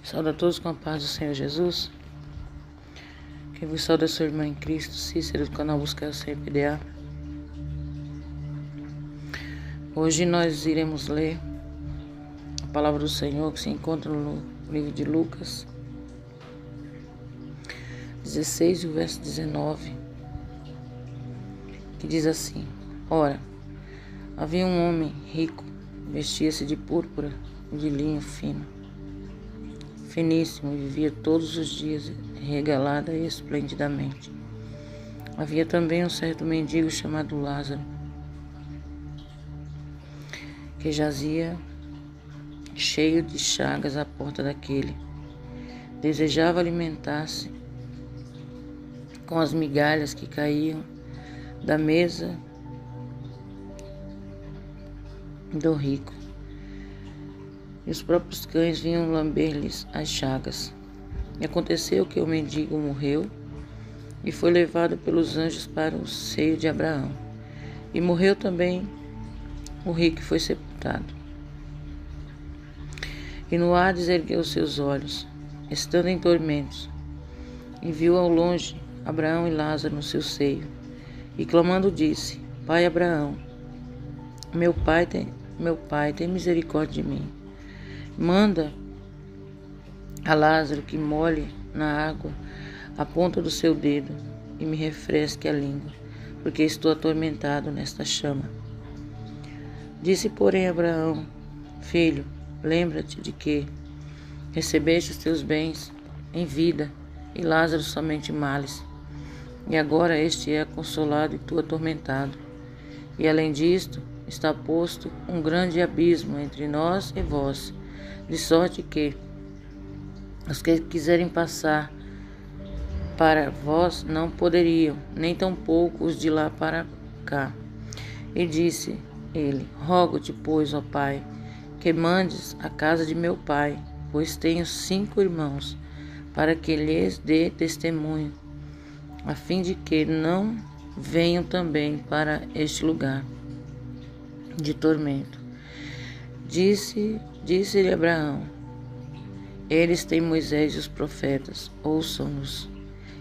Saúde a todos com a paz do Senhor Jesus. Quem vos saúda é sua irmã em Cristo, Cícero, do canal Buscar o Senhor PDA. Hoje nós iremos ler a palavra do Senhor que se encontra no livro de Lucas 16, o verso 19, que diz assim: Ora, havia um homem rico, vestia-se de púrpura e de linho finíssimo, e vivia todos os dias regalada e esplendidamente. Havia também um certo mendigo chamado Lázaro, que jazia cheio de chagas à porta daquele. Desejava alimentar-se com as migalhas que caíam da mesa do rico, e os próprios cães vinham lamber-lhes as chagas. E aconteceu que o mendigo morreu e foi levado pelos anjos para o seio de Abraão. E morreu também o rico e foi sepultado. E no Hades ergueu seus olhos, estando em tormentos, e viu ao longe Abraão e Lázaro no seu seio. E clamando disse: Pai Abraão, meu pai, tem misericórdia de mim. Manda a Lázaro que molhe na água a ponta do seu dedo e me refresque a língua, porque estou atormentado nesta chama. Disse, porém, Abraão: Filho, lembra-te de que recebeste os teus bens em vida, e Lázaro somente males. E agora este é consolado e tu atormentado. E além disto, está posto um grande abismo entre nós e vós, de sorte que os que quiserem passar para vós não poderiam, nem tampouco os de lá para cá. E disse ele: Rogo-te, pois, ó Pai, que mandes a casa de meu pai, pois tenho 5 irmãos, para que lhes dê testemunho, a fim de que não venham também para este lugar de tormento. Disse-lhe Abraão: Eles têm Moisés e os profetas, ouçam-nos.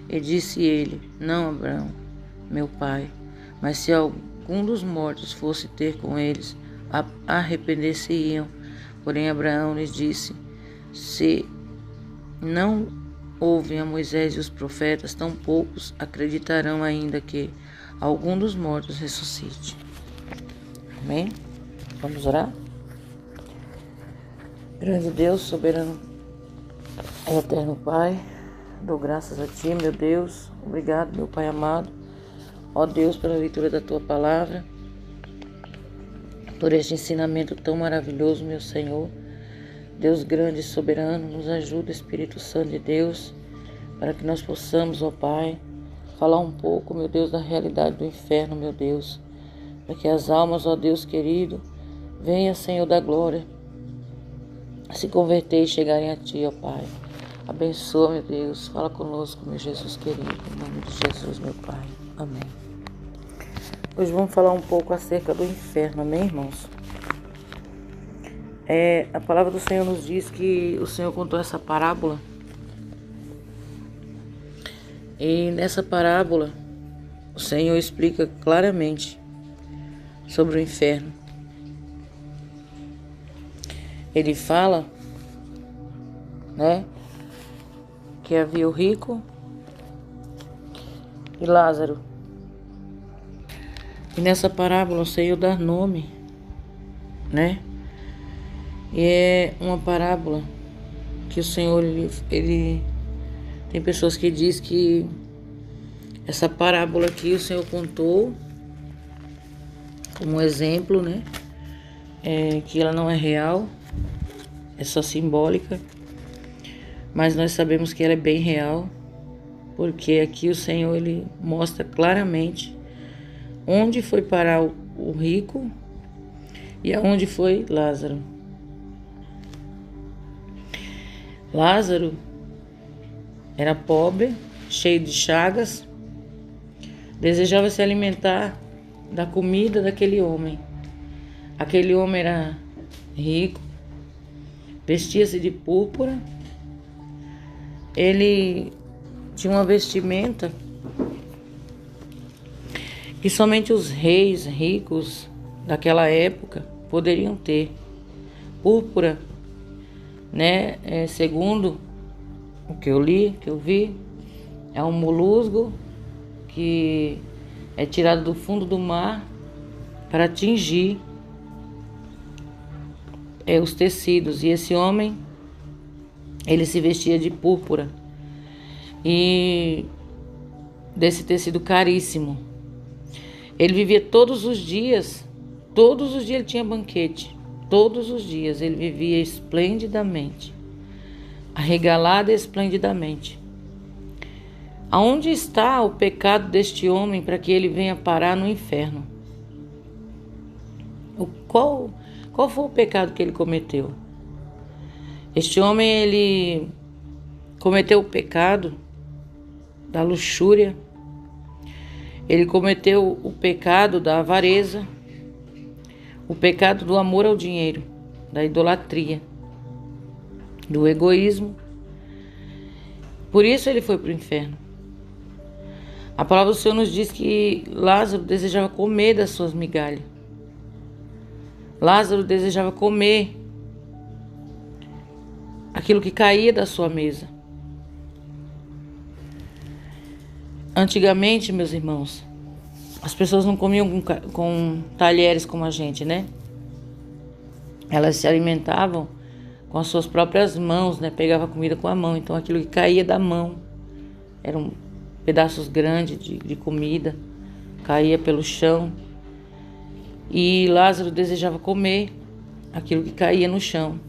E disse ele: Não, Abraão, meu pai, mas se algum dos mortos fosse ter com eles, arrepender-se-iam. Porém Abraão lhes disse: Se não ouvem a Moisés e os profetas, tão poucos acreditarão ainda que algum dos mortos ressuscite. Amém? Vamos orar? Grande Deus, soberano e eterno Pai, dou graças a Ti, meu Deus. Obrigado, meu Pai amado. Ó Deus, pela leitura da Tua palavra, por este ensinamento tão maravilhoso, meu Senhor. Deus grande e soberano, nos ajuda, Espírito Santo de Deus, para que nós possamos, ó Pai, falar um pouco, meu Deus, da realidade do inferno, meu Deus, para que as almas, ó Deus querido, venham, Senhor da glória, se converter e chegarem a Ti, ó Pai. Abençoa, meu Deus, fala conosco, meu Jesus querido, em nome de Jesus, meu Pai. Amém. Hoje vamos falar um pouco acerca do inferno, amém, irmãos? A palavra do Senhor nos diz que o Senhor contou essa parábola. E nessa parábola, o Senhor explica claramente sobre o inferno. Ele fala, que havia o rico e Lázaro. E nessa parábola o Senhor dá nome, E é uma parábola que o Senhor, ele tem pessoas que dizem que essa parábola aqui o Senhor contou como exemplo, que ela não é real, é só simbólica, mas nós sabemos que ela é bem real, porque aqui o Senhor, ele mostra claramente onde foi parar o rico e aonde foi Lázaro. Lázaro era pobre, cheio de chagas, desejava se alimentar da comida daquele homem. Aquele homem era rico, vestia-se de púrpura ele tinha uma vestimenta que somente os reis ricos daquela época poderiam ter. Púrpura, né? Segundo o que eu li, que eu vi, é um molusgo que é tirado do fundo do mar para atingir os tecidos. E esse homem, ele se vestia de púrpura e desse tecido caríssimo. Ele vivia todos os dias ele tinha banquete. Todos os dias ele vivia esplendidamente, arregalado esplendidamente. Aonde está o pecado deste homem para que ele venha parar no inferno? Qual foi o pecado que ele cometeu? Este homem, ele cometeu o pecado da luxúria, ele cometeu o pecado da avareza, o pecado do amor ao dinheiro, da idolatria, do egoísmo. Por isso ele foi para o inferno. A palavra do Senhor nos diz que Lázaro desejava comer das suas migalhas. Lázaro desejava comer aquilo que caía da sua mesa. Antigamente, meus irmãos, as pessoas não comiam com talheres como a gente, né? Elas se alimentavam com as suas próprias mãos, né? Pegava comida com a mão. Então aquilo que caía da mão eram pedaços grandes de comida, caía pelo chão. E Lázaro desejava comer aquilo que caía no chão.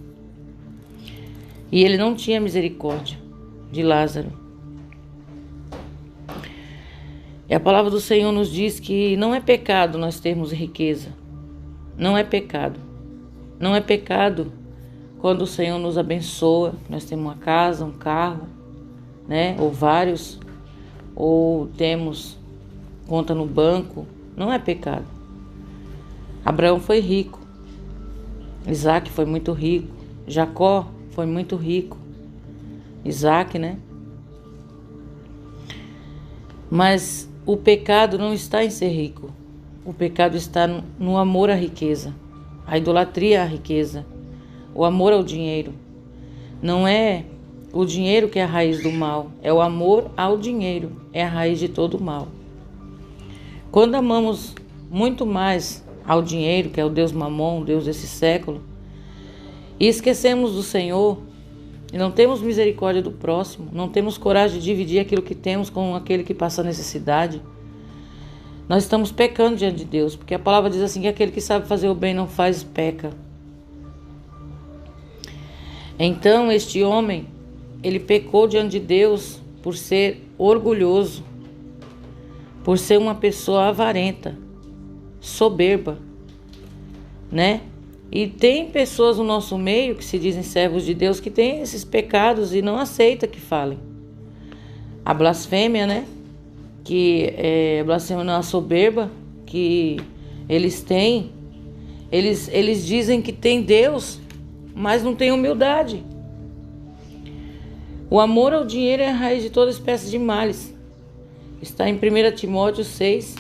E ele não tinha misericórdia de Lázaro. E a palavra do Senhor nos diz que não é pecado nós termos riqueza. Não é pecado. Não é pecado quando o Senhor nos abençoa, nós temos uma casa, um carro, né? Ou vários, ou temos conta no banco. Não é pecado. Abraão foi rico. Isaac foi muito rico. Jacó foi muito rico. Isaac, né? Mas o pecado não está em ser rico. O pecado está no amor à riqueza. A idolatria à riqueza. O amor ao dinheiro. Não é o dinheiro que é a raiz do mal. É o amor ao dinheiro. É a raiz de todo o mal. Quando amamos muito mais ao dinheiro, que é o Deus Mamon, o Deus desse século, e esquecemos do Senhor, e não temos misericórdia do próximo, não temos coragem de dividir aquilo que temos com aquele que passa necessidade, nós estamos pecando diante de Deus, porque a palavra diz assim, que aquele que sabe fazer o bem não faz, peca. Então este homem, ele pecou diante de Deus por ser orgulhoso, por ser uma pessoa avarenta, soberba, né? E tem pessoas no nosso meio que se dizem servos de Deus que têm esses pecados e não aceita que falem. A blasfêmia, né? Que é blasfêmia não é a soberba que eles têm. Eles dizem que tem Deus, mas não tem humildade. O amor ao dinheiro é a raiz de toda espécie de males. Está em 1 Timóteo 6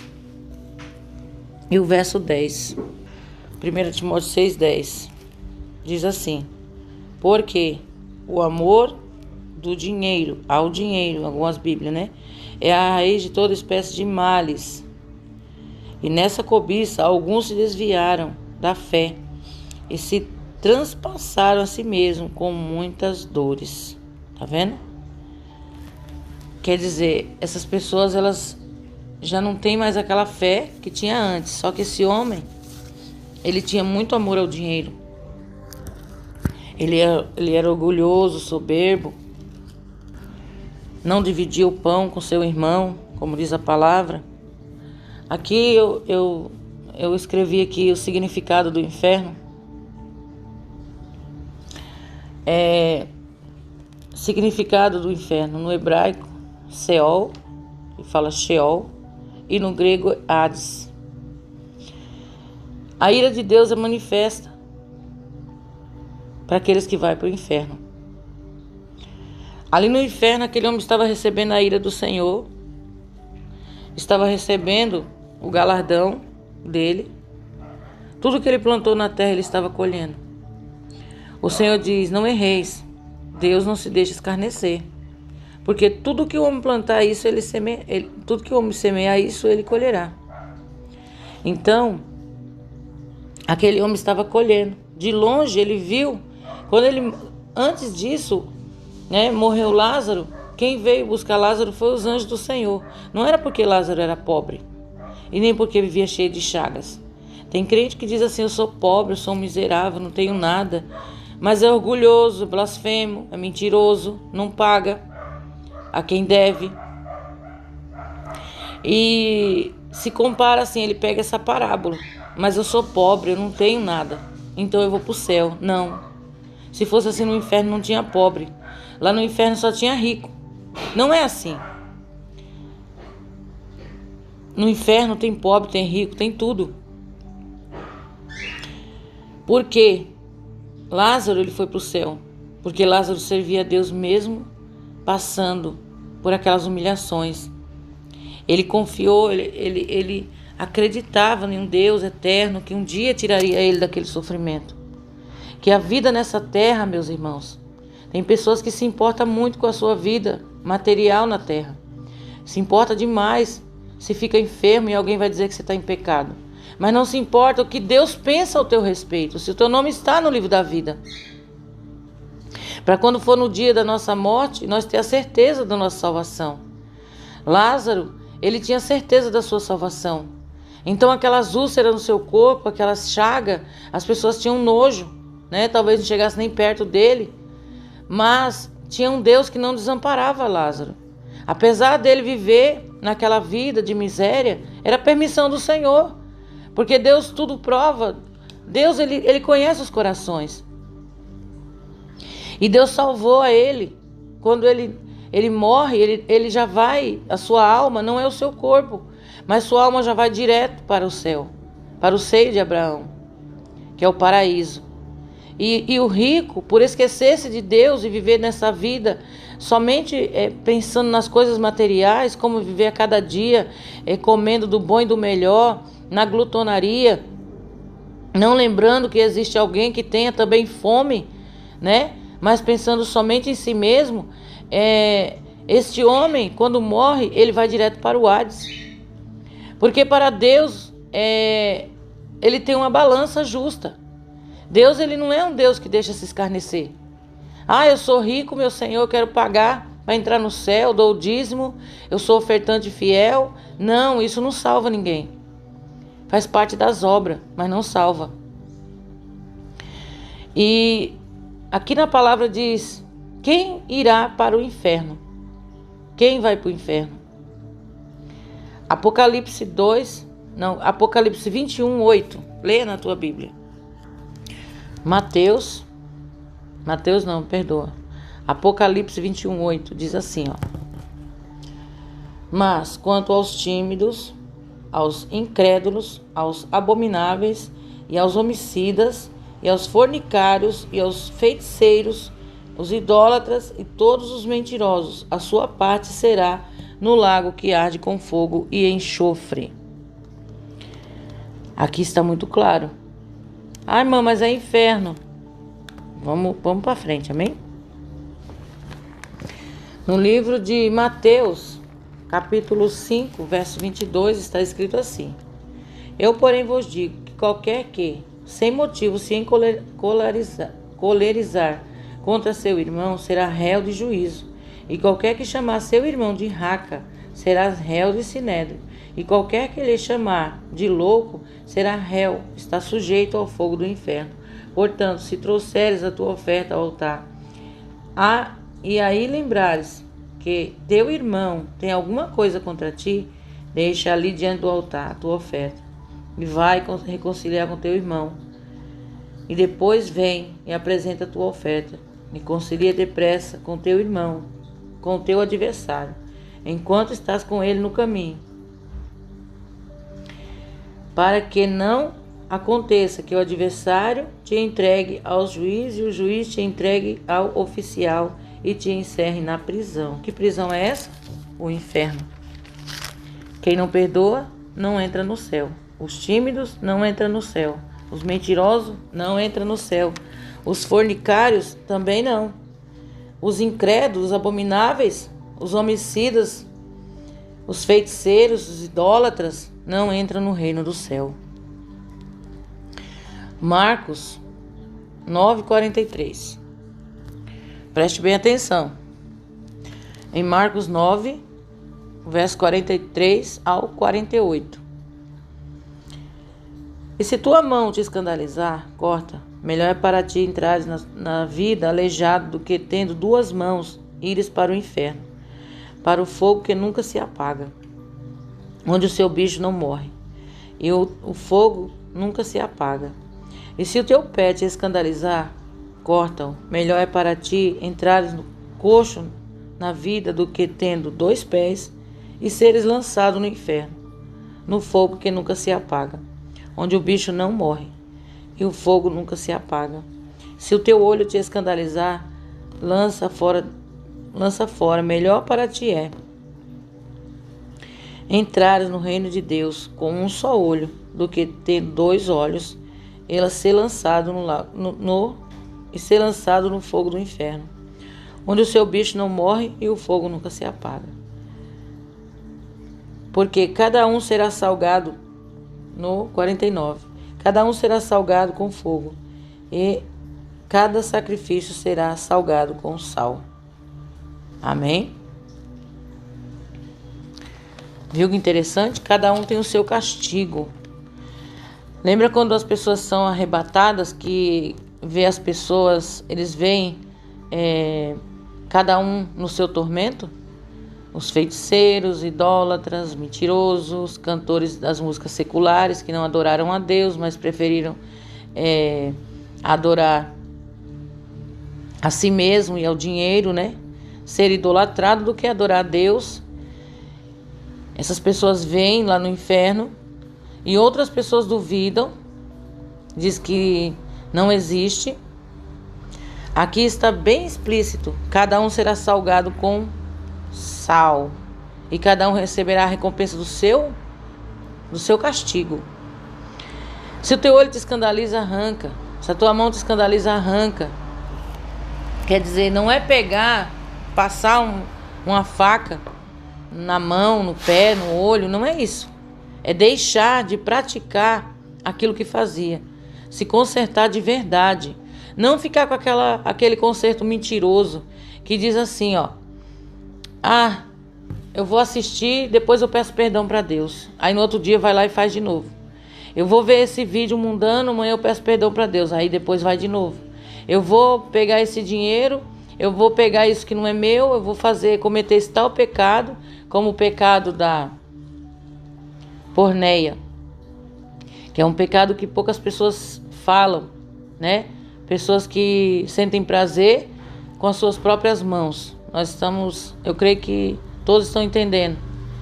e o verso 10. 1 Timóteo 6,10 diz assim: porque o amor do dinheiro ao dinheiro, algumas Bíblias, né? É a raiz de toda espécie de males. E nessa cobiça alguns se desviaram da fé e se transpassaram a si mesmos com muitas dores. Tá vendo? Quer dizer, essas pessoas, elas já não têm mais aquela fé que tinha antes. Só que esse homem, ele tinha muito amor ao dinheiro. Ele era orgulhoso, soberbo. Não dividia o pão com seu irmão, como diz a palavra. Aqui eu escrevi aqui o significado do inferno. Significado do inferno no hebraico, Seol, que fala Sheol, e no grego, Hades. A ira de Deus é manifesta para aqueles que vão para o inferno. Ali no inferno, aquele homem estava recebendo a ira do Senhor, estava recebendo o galardão dele. Tudo que ele plantou na terra, ele estava colhendo. O Senhor diz: não erreis. Deus não se deixa escarnecer. Porque tudo que o homem plantar isso, tudo que o homem semear isso, ele colherá. Então, aquele homem estava colhendo. De longe ele viu, antes disso, morreu Lázaro. Quem veio buscar Lázaro foi os anjos do Senhor. Não era porque Lázaro era pobre, e nem porque vivia cheio de chagas. Tem crente que diz assim: eu sou pobre, eu sou um miserável, não tenho nada. Mas é orgulhoso, blasfemo, é mentiroso, não paga a quem deve. E se compara assim, ele pega essa parábola: mas eu sou pobre, eu não tenho nada, então eu vou para o céu. Não. Se fosse assim no inferno não tinha pobre. Lá no inferno só tinha rico. Não é assim. No inferno tem pobre, tem rico, tem tudo. Por quê? Lázaro ele foi para o céu porque Lázaro servia a Deus mesmo passando por aquelas humilhações. Ele confiou, ele acreditava em um Deus eterno que um dia tiraria ele daquele sofrimento. Que a vida nessa terra, meus irmãos, tem pessoas que se importam muito com a sua vida material na terra. Se importa demais se fica enfermo e alguém vai dizer que você está em pecado. Mas não se importa o que Deus pensa ao teu respeito, se o teu nome está no livro da vida. Para quando for no dia da nossa morte, nós ter a certeza da nossa salvação. Lázaro, ele tinha certeza da sua salvação. Então aquelas úlceras no seu corpo, aquelas chagas, as pessoas tinham nojo, talvez não chegasse nem perto dele. Mas tinha um Deus que não desamparava Lázaro. Apesar dele viver naquela vida de miséria, era permissão do Senhor. Porque Deus tudo prova. Deus, ele conhece os corações. E Deus salvou a ele. Quando ele morre, ele já vai, a sua alma não é o seu corpo, mas sua alma já vai direto para o céu, para o seio de Abraão, que é o paraíso. E o rico, por esquecer-se de Deus e viver nessa vida somente pensando nas coisas materiais, como viver a cada dia, comendo do bom e do melhor, na glutonaria, não lembrando que existe alguém que tenha também fome, mas pensando somente em si mesmo, este homem, quando morre, ele vai direto para o Hades. Porque para Deus, ele tem uma balança justa. Deus, ele não é um Deus que deixa se escarnecer. Eu sou rico, meu Senhor, eu quero pagar para entrar no céu, dou o dízimo, eu sou ofertante fiel. Não, isso não salva ninguém. Faz parte das obras, mas não salva. E aqui na palavra diz: quem irá para o inferno? Quem vai para o inferno? Apocalipse 21, 8. Leia na tua Bíblia. Apocalipse 21, 8 diz assim, mas quanto aos tímidos, aos incrédulos, aos abomináveis e aos homicidas e aos fornicários e aos feiticeiros, os idólatras e todos os mentirosos, a sua parte será no lago que arde com fogo e enxofre. Aqui está muito claro. Irmã, mas é inferno. Vamos para frente, amém? No livro de Mateus, capítulo 5, verso 22, está escrito assim: eu, porém, vos digo que qualquer que, sem motivo, se encolerizar contra seu irmão, será réu de juízo. E qualquer que chamar seu irmão de raca, será réu de sinédrio. E qualquer que lhe chamar de louco, será réu, está sujeito ao fogo do inferno. Portanto, se trouxeres a tua oferta ao altar, e aí lembrares que teu irmão tem alguma coisa contra ti, deixa ali diante do altar a tua oferta, e vai reconciliar com teu irmão. E depois vem e apresenta a tua oferta, e concilia depressa com teu irmão, com o teu adversário, enquanto estás com ele no caminho, para que não aconteça que o adversário te entregue ao juiz e o juiz te entregue ao oficial e te encerre na prisão. Que prisão é essa? O inferno. Quem não perdoa não entra no céu. Os tímidos não entram no céu. Os mentirosos não entram no céu. Os fornicários também não. Os incrédulos, os abomináveis, os homicidas, os feiticeiros, os idólatras não entram no reino do céu. Marcos 9:43. Preste bem atenção. Em Marcos 9, verso 43 ao 48. E se tua mão te escandalizar, corta. Melhor é para ti entrares na vida aleijado do que, tendo duas mãos, ires para o inferno, para o fogo que nunca se apaga, onde o seu bicho não morre, e o fogo nunca se apaga. E se o teu pé te escandalizar, corta-o. Melhor é para ti entrares no coxo na vida do que, tendo dois pés, e seres lançado no inferno, no fogo que nunca se apaga, onde o bicho não morre e o fogo nunca se apaga. Se o teu olho te escandalizar, lança fora. Melhor para ti é entrares no reino de Deus com um só olho, do que ter dois olhos e ser lançado no fogo do inferno, onde o seu bicho não morre e o fogo nunca se apaga. Porque cada um será salgado, no 49, cada um será salgado com fogo, e cada sacrifício será salgado com sal. Amém? Viu que interessante? Cada um tem o seu castigo. Lembra quando as pessoas são arrebatadas, que vê as pessoas, eles veem cada um no seu tormento? Os feiticeiros, idólatras, mentirosos, cantores das músicas seculares que não adoraram a Deus, mas preferiram adorar a si mesmo e ao dinheiro, né? Ser idolatrado do que adorar a Deus. Essas pessoas vêm lá no inferno e outras pessoas duvidam, diz que não existe. Aqui está bem explícito: cada um será salgado com sal, e cada um receberá a recompensa do seu castigo. Se o teu olho te escandaliza, arranca. Se a tua mão te escandaliza, arranca. Quer dizer, não é pegar, passar uma faca na mão, no pé, no olho, não é isso. É deixar de praticar aquilo que fazia, se consertar de verdade. Não ficar com aquele conserto mentiroso que diz assim, eu vou assistir, depois eu peço perdão para Deus. Aí no outro dia vai lá e faz de novo. Eu vou ver esse vídeo mundano, amanhã eu peço perdão para Deus. Aí depois vai de novo. Eu vou pegar esse dinheiro, eu vou pegar isso que não é meu, eu vou cometer esse tal pecado, como o pecado da porneia, que é um pecado que poucas pessoas falam, né? Pessoas que sentem prazer com as suas próprias mãos. Eu creio que todos estão entendendo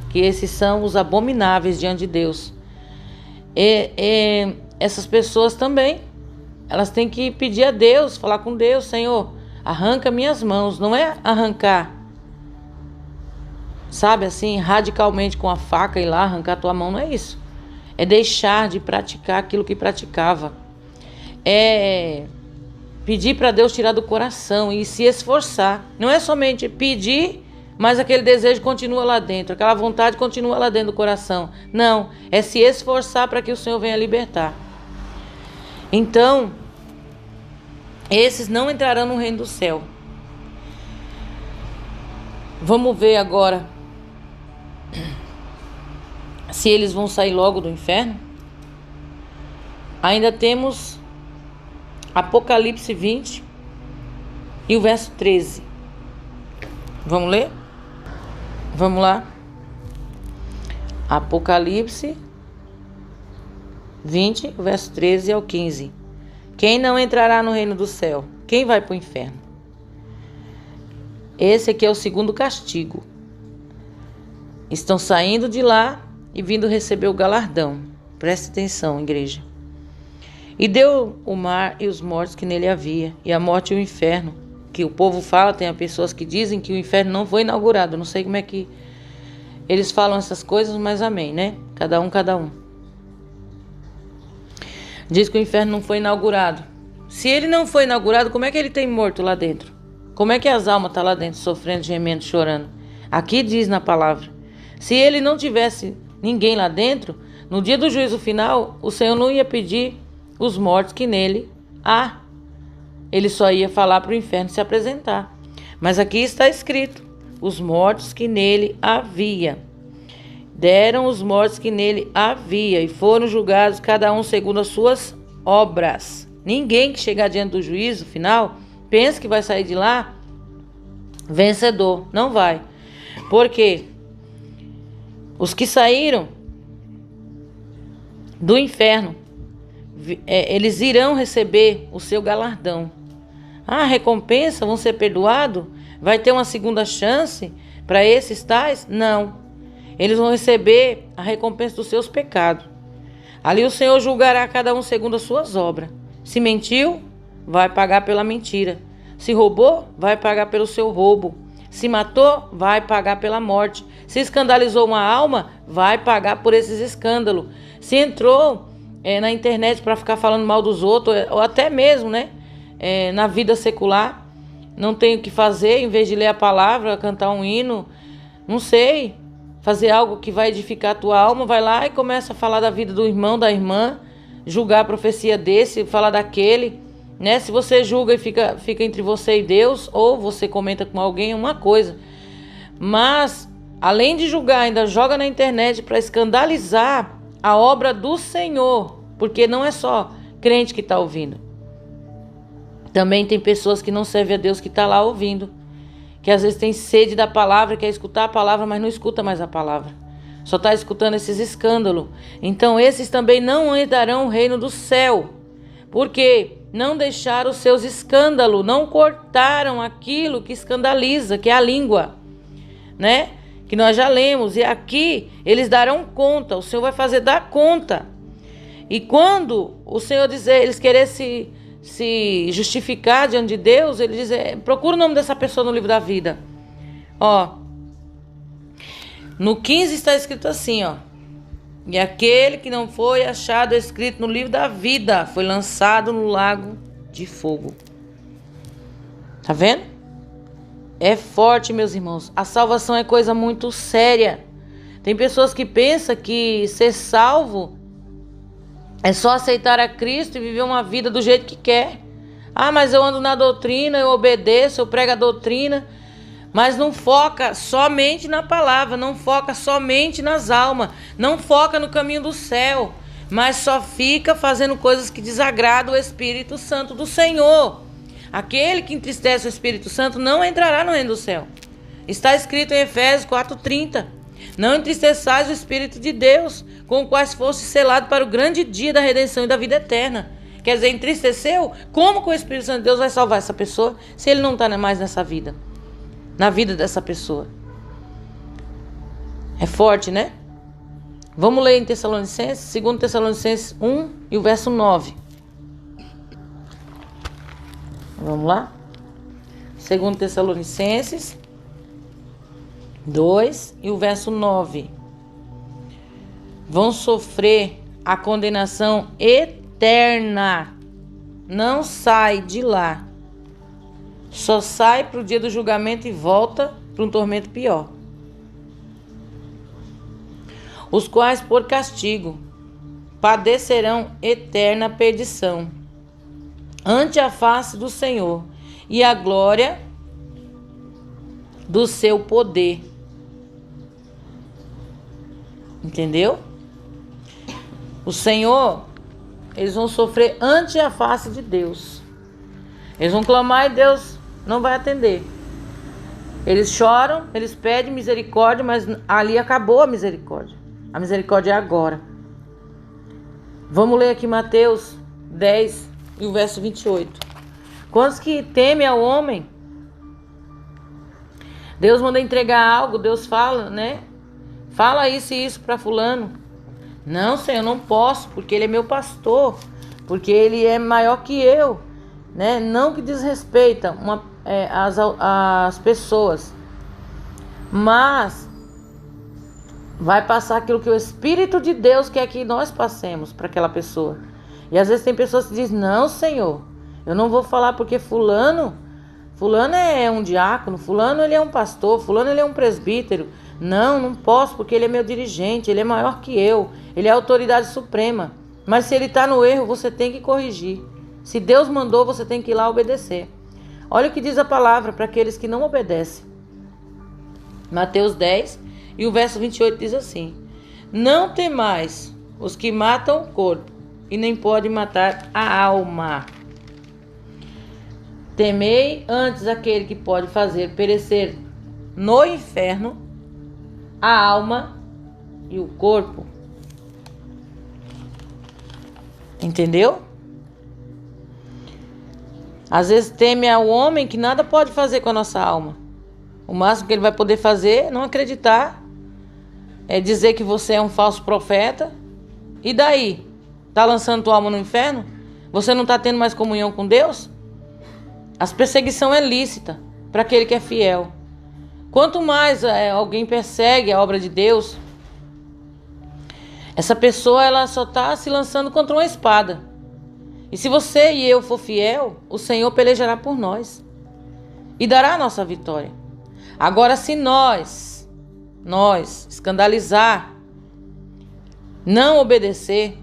que esses são os abomináveis diante de Deus. E essas pessoas também, elas têm que pedir a Deus, falar com Deus: Senhor, arranca minhas mãos. Não é arrancar, sabe assim, radicalmente com a faca e lá arrancar tua mão, não é isso. É deixar de praticar aquilo que praticava. É pedir para Deus tirar do coração e se esforçar. Não é somente pedir, mas aquele desejo continua lá dentro, aquela vontade continua lá dentro do coração. Não, é se esforçar para que o Senhor venha libertar. Então, esses não entrarão no reino do céu. Vamos ver agora se eles vão sair logo do inferno. Ainda temos Apocalipse 20 e o verso 13. Vamos ler? Vamos lá. Apocalipse 20, o verso 13 ao 15. Quem não entrará no reino do céu? Quem vai para o inferno? Esse aqui é o segundo castigo. Estão saindo de lá e vindo receber o galardão. Preste atenção, igreja. E deu o mar e os mortos que nele havia, e a morte e o inferno que o povo fala, tem pessoas que dizem que o inferno não foi inaugurado. Não sei como é que eles falam essas coisas, mas amém, né? Cada um. Diz que o inferno não foi inaugurado. Se ele não foi inaugurado, como é que ele tem morto lá dentro? Como é que as almas estão lá dentro, sofrendo, gemendo, chorando? Aqui diz na palavra. Se ele não tivesse ninguém lá dentro, no dia do juízo final, o Senhor não ia pedir os mortos que nele há. Ele só ia falar para o inferno se apresentar. Mas aqui está escrito, os mortos que nele havia. Deram os mortos que nele havia e foram julgados cada um segundo as suas obras. Ninguém que chegar diante do juízo final pensa que vai sair de lá vencedor. Não vai. Porque os que saíram do inferno, eles irão receber o seu galardão. A recompensa, vão ser perdoados? Vai ter uma segunda chance para esses tais? Não. Eles vão receber a recompensa dos seus pecados. Ali o Senhor julgará cada um segundo as suas obras. Se mentiu, vai pagar pela mentira. Se roubou, vai pagar pelo seu roubo. Se matou, vai pagar pela morte. Se escandalizou uma alma, vai pagar por esses escândalos. Se entrou na internet para ficar falando mal dos outros, ou até mesmo, né, na vida secular, não tem o que fazer, em vez de ler a palavra, cantar um hino, não sei, fazer algo que vai edificar a tua alma, vai lá e começa a falar da vida do irmão, da irmã, julgar a profecia desse, falar daquele, né? Se você julga e fica entre você e Deus, ou você comenta com alguém, é uma coisa. Mas, além de julgar, ainda joga na internet para escandalizar a obra do Senhor, porque não é só crente que está ouvindo. Também tem pessoas que não servem a Deus que está lá ouvindo, que às vezes tem sede da palavra, quer escutar a palavra, mas não escuta mais a palavra. Só está escutando esses escândalos. Então esses também não herdarão o reino do céu. Porque não deixaram os seus escândalos, não cortaram aquilo que escandaliza, que é a língua, né? Que nós já lemos. E aqui eles darão conta, o Senhor vai fazer dar conta. E quando o Senhor dizer, eles querem se justificar diante de Deus, ele diz, procura o nome dessa pessoa no livro da vida. Ó, no 15 está escrito assim, ó. E aquele que não foi achado escrito no livro da vida foi lançado no lago de fogo. Tá vendo? É forte, meus irmãos. A salvação é coisa muito séria. Tem pessoas que pensam que ser salvo é só aceitar a Cristo e viver uma vida do jeito que quer. Ah, mas eu ando na doutrina, eu obedeço, eu prego a doutrina. Mas não foca somente na palavra, não foca somente nas almas, não foca no caminho do céu, mas só fica fazendo coisas que desagradam o Espírito Santo do Senhor. Aquele que entristece o Espírito Santo não entrará no reino do céu. Está escrito em Efésios 4:30. Não entristeçais o Espírito de Deus, com o qual fosse selado para o grande dia da redenção e da vida eterna. Quer dizer, entristeceu? Como que o Espírito Santo de Deus vai salvar essa pessoa se ele não está mais nessa vida? Na vida dessa pessoa. É forte, né? Vamos ler em Tessalonicenses, 2 Tessalonicenses 1 e o verso 9. Vamos lá? 2 Tessalonicenses 2 e o verso 9. Vão sofrer a condenação eterna. Não sai de lá. Só sai para o dia do julgamento e volta para um tormento pior. Os quais, por castigo, padecerão eterna perdição ante a face do Senhor e a glória do seu poder. Entendeu? O Senhor, eles vão sofrer ante a face de Deus. Eles vão clamar e Deus não vai atender. Eles choram, eles pedem misericórdia, mas ali acabou a misericórdia. A misericórdia é agora. Vamos ler aqui Mateus 10 e o verso 28. Quantos que temem ao homem? Deus manda entregar algo, Deus fala, né? Fala isso e isso para fulano. Não, Senhor, eu não posso, porque ele é meu pastor, porque ele é maior que eu. Né? Não que desrespeita as pessoas, mas vai passar aquilo que o Espírito de Deus quer que nós passemos para aquela pessoa. E às vezes tem pessoas que dizem: não, Senhor, eu não vou falar porque fulano é um diácono, fulano ele é um pastor, fulano ele é um presbítero. Não posso porque ele é meu dirigente, ele é maior que eu, ele é a autoridade suprema. Mas se ele está no erro, você tem que corrigir. Se Deus mandou, você tem que ir lá obedecer. Olha o que diz a palavra para aqueles que não obedecem. Mateus 10 e o verso 28 diz assim: não temais os que matam o corpo e nem podem matar a alma. Temei antes aquele que pode fazer perecer no inferno a alma e o corpo. Entendeu? Às vezes teme ao homem que nada pode fazer com a nossa alma. O máximo que ele vai poder fazer é não acreditar, é dizer que você é um falso profeta. E daí? Tá lançando tua alma no inferno? Você não está tendo mais comunhão com Deus? A perseguição é lícita para aquele que é fiel. Quanto mais alguém persegue a obra de Deus, essa pessoa ela só está se lançando contra uma espada. E se você e eu for fiel, o Senhor pelejará por nós e dará a nossa vitória. Agora, se nós escandalizar, não obedecer,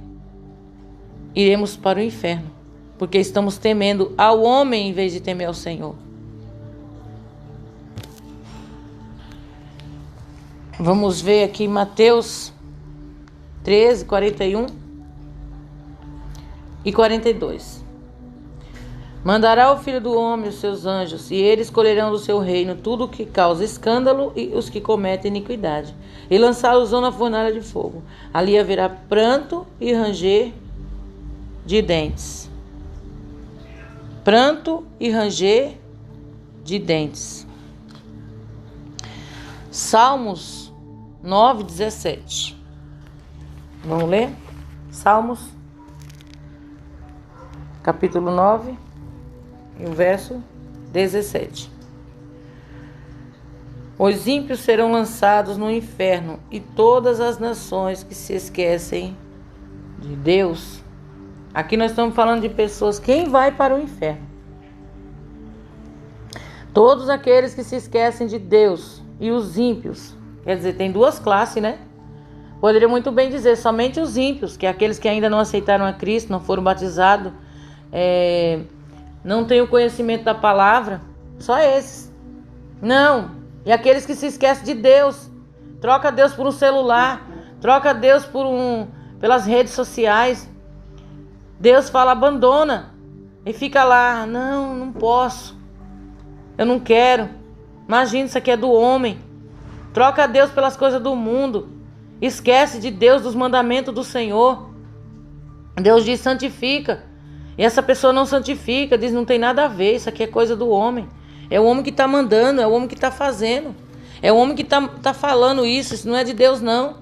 iremos para o inferno, porque estamos temendo ao homem em vez de temer ao Senhor. Vamos ver aqui Mateus 13, 41 e 42. Mandará o Filho do Homem os seus anjos, e eles colherão do seu reino tudo o que causa escândalo e os que cometem iniquidade, e lançá-los na fornalha de fogo. Ali haverá pranto e ranger de dentes. Pranto e ranger de dentes. Salmos 9, 17. Vamos ler? Salmos, capítulo 9, e o verso 17. Os ímpios serão lançados no inferno, e todas as nações que se esquecem de Deus. Aqui nós estamos falando de pessoas, quem vai para o inferno? Todos aqueles que se esquecem de Deus e os ímpios. Quer dizer, tem duas classes, né? Poderia muito bem dizer somente os ímpios, que é aqueles que ainda não aceitaram a Cristo, não foram batizados, não têm o conhecimento da palavra, só esses. Não, e aqueles que se esquecem de Deus, troca Deus por um celular, troca Deus pelas redes sociais. Deus fala, abandona, e fica lá, não posso, eu não quero. Imagina, isso aqui é do homem. Troca Deus pelas coisas do mundo. Esquece de Deus, dos mandamentos do Senhor. Deus diz santifica. E essa pessoa não santifica, diz não tem nada a ver, isso aqui é coisa do homem. É o homem que está mandando, é o homem que está fazendo. É o homem que tá falando isso não é de Deus não.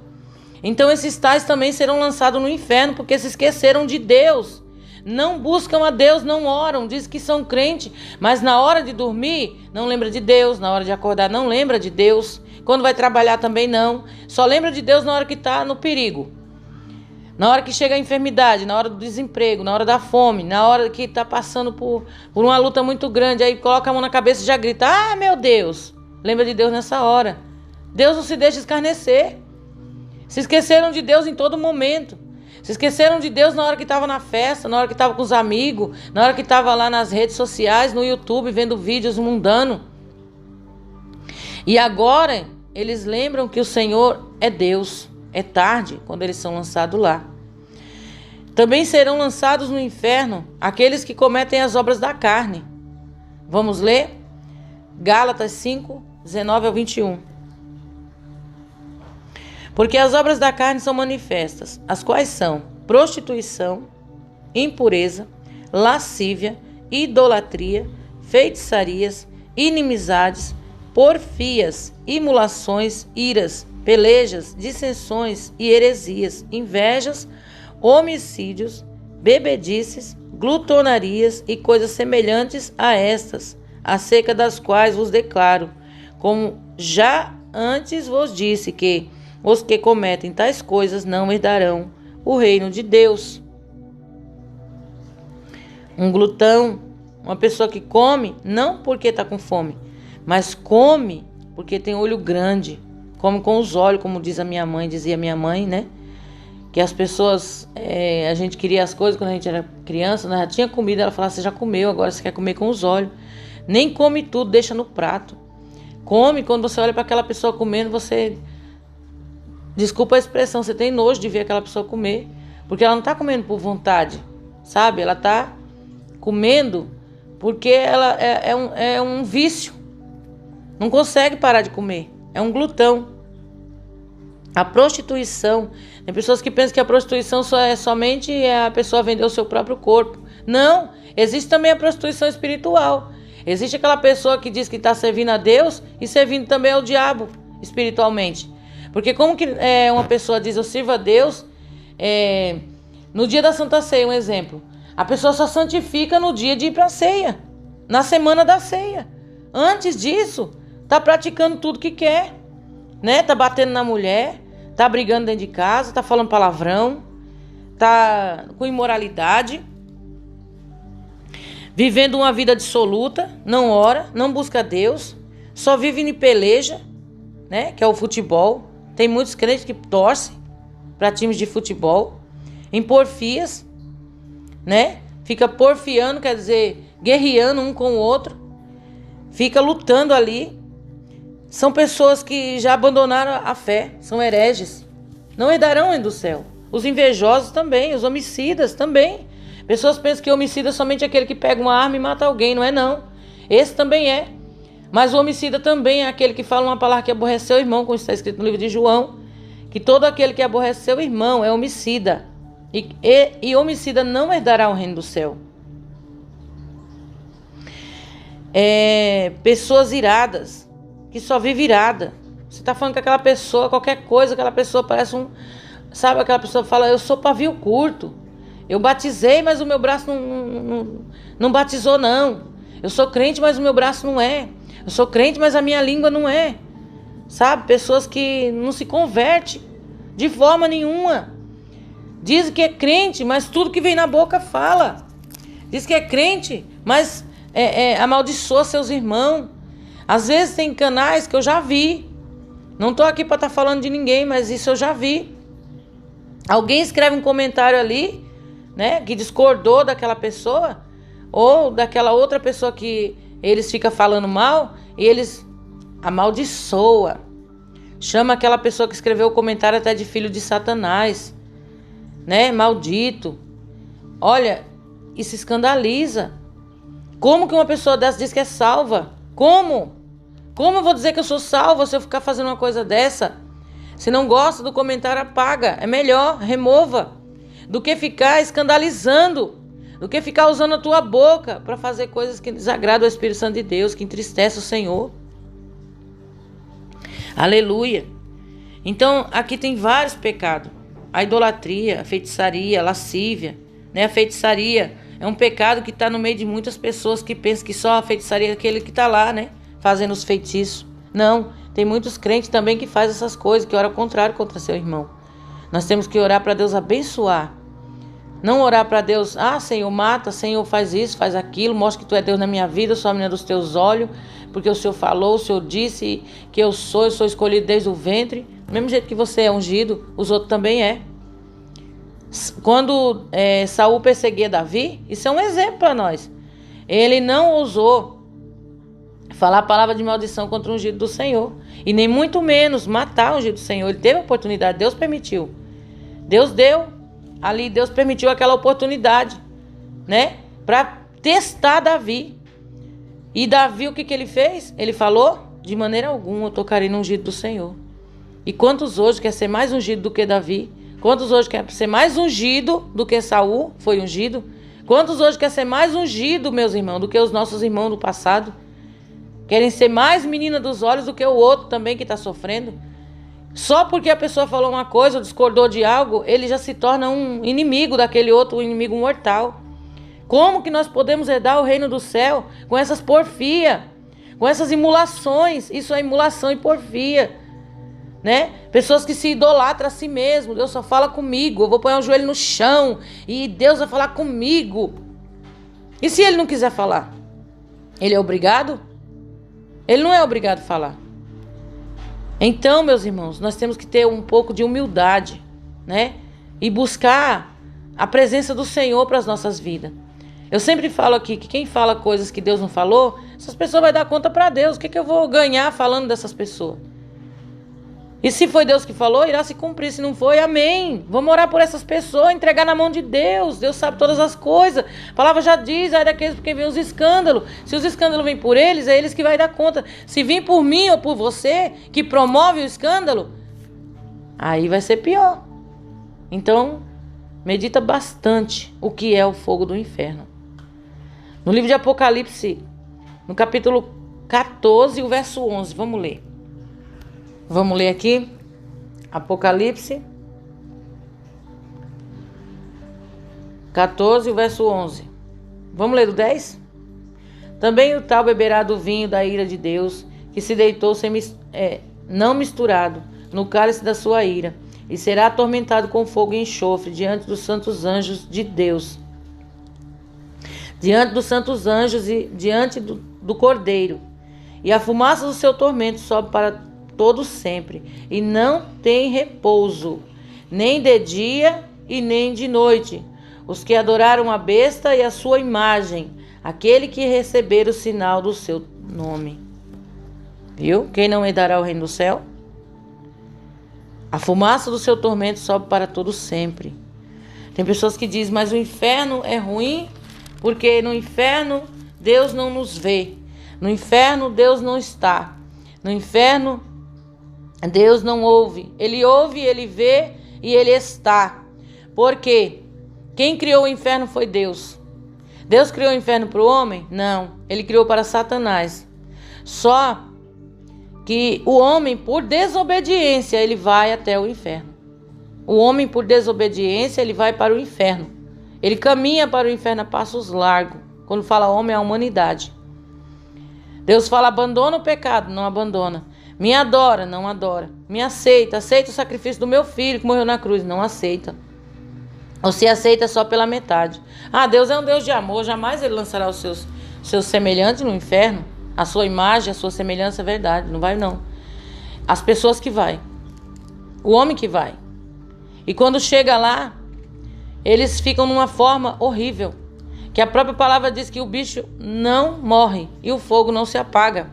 Então esses tais também serão lançados no inferno, porque se esqueceram de Deus. Não buscam a Deus, não oram, dizem que são crentes, mas na hora de dormir não lembra de Deus, na hora de acordar não lembra de Deus, quando vai trabalhar também não, só lembra de Deus na hora que está no perigo, na hora que chega a enfermidade, na hora do desemprego, na hora da fome, na hora que está passando por uma luta muito grande, aí coloca a mão na cabeça e já grita, ah meu Deus, lembra de Deus nessa hora. Deus não se deixa escarnecer. Se esqueceram de Deus em todo momento. Se esqueceram de Deus na hora que estava na festa, na hora que estava com os amigos, na hora que estava lá nas redes sociais, no YouTube, vendo vídeos mundanos. E agora eles lembram que o Senhor é Deus. É tarde quando eles são lançados lá. Também serão lançados no inferno aqueles que cometem as obras da carne. Vamos ler? Gálatas 5, 19 ao 21. Porque as obras da carne são manifestas, as quais são prostituição, impureza, lascívia, idolatria, feitiçarias, inimizades, porfias, imulações, iras, pelejas, dissensões e heresias, invejas, homicídios, bebedices, glutonarias e coisas semelhantes a estas, acerca das quais vos declaro, como já antes vos disse, que os que cometem tais coisas não herdarão o reino de Deus. Um glutão, uma pessoa que come não porque está com fome, mas come porque tem olho grande, come com os olhos, como diz a minha mãe, dizia minha mãe, né? Que as pessoas, a gente queria as coisas quando a gente era criança, nós já tinha comida, ela falava, você já comeu, agora você quer comer com os olhos. Nem come tudo, deixa no prato. Come, quando você olha para aquela pessoa comendo, você, desculpa a expressão, você tem nojo de ver aquela pessoa comer, porque ela não está comendo por vontade, sabe? Ela está comendo porque ela é um vício, não consegue parar de comer, é um glutão. A prostituição, tem pessoas que pensam que a prostituição somente a pessoa vender o seu próprio corpo. Não, existe também a prostituição espiritual. Existe aquela pessoa que diz que está servindo a Deus e servindo também ao diabo espiritualmente. Porque como que uma pessoa diz, eu sirvo a Deus, no dia da Santa Ceia, um exemplo, a pessoa só santifica no dia de ir para a ceia, na semana da ceia. Antes disso, está praticando tudo que quer, né? Tá batendo na mulher, tá brigando dentro de casa, tá falando palavrão, tá com imoralidade, vivendo uma vida dissoluta, não ora, não busca Deus, só vive em peleja, né? Que é o futebol. Tem muitos crentes que torcem para times de futebol, em porfias, né? Fica porfiando, quer dizer, guerreando um com o outro, fica lutando ali. São pessoas que já abandonaram a fé, são hereges, não herdarão o reino do céu. Os invejosos também, os homicidas também. Pessoas pensam que homicida é somente aquele que pega uma arma e mata alguém, não é não. Esse também é. Mas o homicida também é aquele que fala uma palavra que aborreceu o irmão, como está escrito no livro de João, que todo aquele que aborreceu o irmão é homicida. E homicida não herdará o reino do céu. Pessoas iradas, que só vive irada. Você está falando que aquela pessoa, qualquer coisa, aquela pessoa parece sabe, aquela pessoa fala, eu sou pavio curto. Eu batizei, mas o meu braço não batizou, não. Eu sou crente, mas o meu braço não é. Eu sou crente, mas a minha língua não é. Sabe, pessoas que não se convertem de forma nenhuma. Diz que é crente, mas tudo que vem na boca fala. Diz que é crente, mas amaldiçoa seus irmãos. Às vezes tem canais que eu já vi. Não estou aqui para estar falando de ninguém, mas isso eu já vi. Alguém escreve um comentário ali, né, que discordou daquela pessoa, ou daquela outra pessoa que eles ficam falando mal, e eles amaldiçoam. Chama aquela pessoa que escreveu o comentário até de filho de Satanás, né, maldito. Olha, isso escandaliza. Como que uma pessoa dessa diz que é salva? Como? Como eu vou dizer que eu sou salva se eu ficar fazendo uma coisa dessa? Se não gosta do comentário, apaga. É melhor, remova. Do que ficar escandalizando. Do que ficar usando a tua boca para fazer coisas que desagradam ao Espírito Santo de Deus, que entristece o Senhor. Aleluia. Então, aqui tem vários pecados. A idolatria, a feitiçaria, a lascívia, né? A feitiçaria é um pecado que está no meio de muitas pessoas que pensam que só a feitiçaria é aquele que está lá, né? Fazendo os feitiços. Não, tem muitos crentes também que fazem essas coisas, que oram ao contrário contra seu irmão. Nós temos que orar para Deus abençoar. Não orar para Deus, Senhor, mata, Senhor, faz isso, faz aquilo, mostra que Tu é Deus na minha vida, eu sou a menina dos Teus olhos, porque o Senhor falou, o Senhor disse que eu sou escolhido desde o ventre. Do mesmo jeito que você é ungido, os outros também é. Quando Saul perseguia Davi, isso é um exemplo para nós. Ele não ousou falar a palavra de maldição contra o ungido do Senhor. E nem muito menos matar o ungido do Senhor. Ele teve a oportunidade, Deus permitiu. Deus deu. Ali Deus permitiu aquela oportunidade, né? Para testar Davi. E Davi, o que ele fez? Ele falou, de maneira alguma eu tocarei no ungido do Senhor. E quantos hoje quer ser mais ungido do que Davi? Quantos hoje quer ser mais ungido do que Saul foi ungido? Quantos hoje quer ser mais ungido, meus irmãos, do que os nossos irmãos do passado? Querem ser mais menina dos olhos do que o outro também que está sofrendo. Só porque a pessoa falou uma coisa ou discordou de algo, ele já se torna um inimigo daquele outro, um inimigo mortal. Como que nós podemos herdar o reino do céu com essas porfias, com essas imulações? Isso é imulação e porfia, né? Pessoas que se idolatram a si mesmo. Deus só fala comigo, eu vou pôr o joelho no chão e Deus vai falar comigo. E se ele não quiser falar? Ele é obrigado? Ele não é obrigado a falar. Então, meus irmãos, nós temos que ter um pouco de humildade, né? E buscar a presença do Senhor para as nossas vidas. Eu sempre falo aqui que quem fala coisas que Deus não falou, essas pessoas vão dar conta para Deus. O que eu vou ganhar falando dessas pessoas? E se foi Deus que falou, irá se cumprir. Se não foi, amém. Vamos orar por essas pessoas, entregar na mão de Deus. Deus sabe todas as coisas. A palavra já diz, aí daqueles porque vem os escândalos. Se os escândalos vêm por eles, é eles que vai dar conta. Se vir por mim ou por você, que promove o escândalo, aí vai ser pior. Então, medita bastante o que é o fogo do inferno. No livro de Apocalipse, no capítulo 14, o verso 11, vamos ler. Vamos ler aqui, Apocalipse 14, o verso 11. Vamos ler do 10? Também o tal beberá do vinho da ira de Deus, que se deitou não misturado no cálice da sua ira, e será atormentado com fogo e enxofre diante dos santos anjos de Deus. Diante dos santos anjos e diante do Cordeiro. E a fumaça do seu tormento sobe para todo sempre, e não tem repouso, nem de dia e nem de noite. Os que adoraram a besta e a sua imagem, aquele que receber o sinal do seu nome. Viu? Quem não herdará o reino do céu? A fumaça do seu tormento sobe para todo sempre. Tem pessoas que dizem, mas o inferno é ruim, porque no inferno Deus não nos vê. No inferno Deus não está. No inferno Deus não ouve, ele vê e ele está. Por quê? Quem criou o inferno foi Deus. Deus criou o inferno para o homem? Não, ele criou para Satanás. Só que o homem, por desobediência, ele vai até o inferno. O homem, por desobediência, ele vai para o inferno. Ele caminha para o inferno a passos largos. Quando fala homem, é a humanidade. Deus fala, abandona o pecado, não abandona. Me adora, não adora. Me aceita, aceita o sacrifício do meu filho que morreu na cruz, não aceita. Ou se aceita só pela metade. Ah, Deus é um Deus de amor, jamais ele lançará os seus semelhantes no inferno. A sua imagem, a sua semelhança é verdade, não vai não. As pessoas que vai. O homem que vai. E quando chega lá, eles ficam numa forma horrível. Que a própria palavra diz que o bicho não morre e o fogo não se apaga.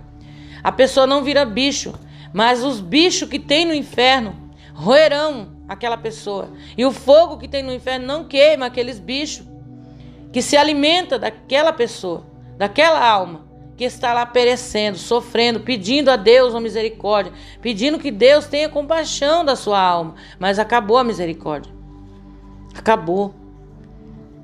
A pessoa não vira bicho, mas os bichos que tem no inferno roerão aquela pessoa. E o fogo que tem no inferno não queima aqueles bichos que se alimenta daquela pessoa, daquela alma que está lá perecendo, sofrendo, pedindo a Deus uma misericórdia, pedindo que Deus tenha compaixão da sua alma. Mas acabou a misericórdia. Acabou.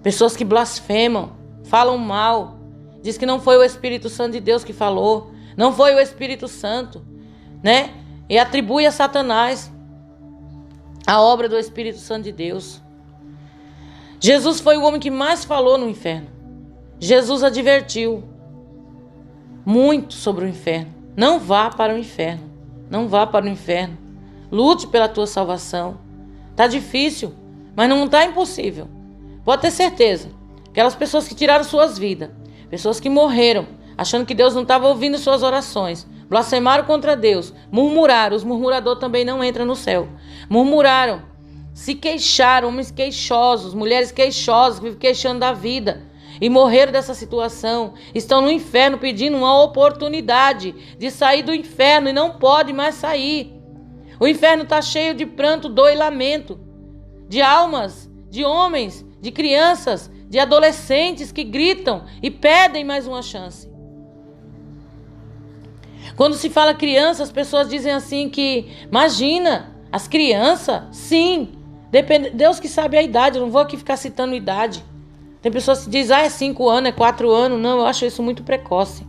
Pessoas que blasfemam, falam mal, diz que não foi o Espírito Santo de Deus que falou, não foi o Espírito Santo, né? E atribui a Satanás a obra do Espírito Santo de Deus. Jesus foi o homem que mais falou no inferno. Jesus advertiu muito sobre o inferno. Não vá para o inferno. Não vá para o inferno. Lute pela tua salvação. Tá difícil, mas não tá impossível. Pode ter certeza. Aquelas pessoas que tiraram suas vidas, pessoas que morreram, achando que Deus não estava ouvindo suas orações, blasfemaram contra Deus, murmuraram. Os murmuradores também não entram no céu. Murmuraram, se queixaram, homens queixosos, mulheres queixosas, que vivem queixando da vida e morreram dessa situação. Estão no inferno pedindo uma oportunidade de sair do inferno e não pode mais sair. O inferno está cheio de pranto, dor e lamento, de almas, de homens, de crianças, de adolescentes que gritam e pedem mais uma chance. Quando se fala criança, as pessoas dizem assim que, imagina, as crianças, sim, Deus que sabe a idade, eu não vou aqui ficar citando idade. Tem pessoas que dizem, é 5 anos, é 4 anos, não, eu acho isso muito precoce.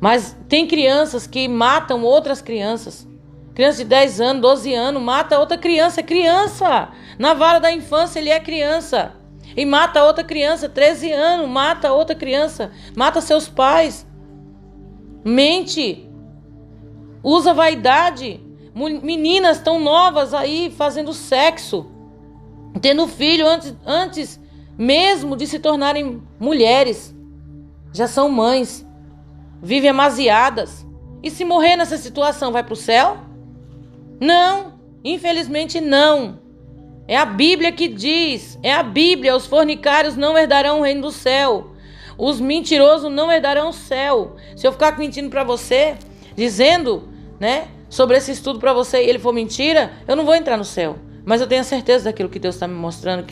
Mas tem crianças que matam outras crianças. Criança de 10 anos, 12 anos, mata outra criança, é criança. Na vara da infância ele é criança. e mata outra criança, 13 anos, mata outra criança, mata seus pais, mente, usa vaidade. Meninas tão novas aí fazendo sexo, tendo filho antes mesmo de se tornarem mulheres, já são mães, vivem amasiadas. E se morrer nessa situação, vai para o céu? Não, infelizmente não. É a Bíblia que diz, é a Bíblia, os fornicários não herdarão o reino do céu, os mentirosos não herdarão o céu. Se eu ficar mentindo para você, dizendo, né, sobre esse estudo para você e ele for mentira, eu não vou entrar no céu. Mas eu tenho a certeza daquilo que Deus está me mostrando,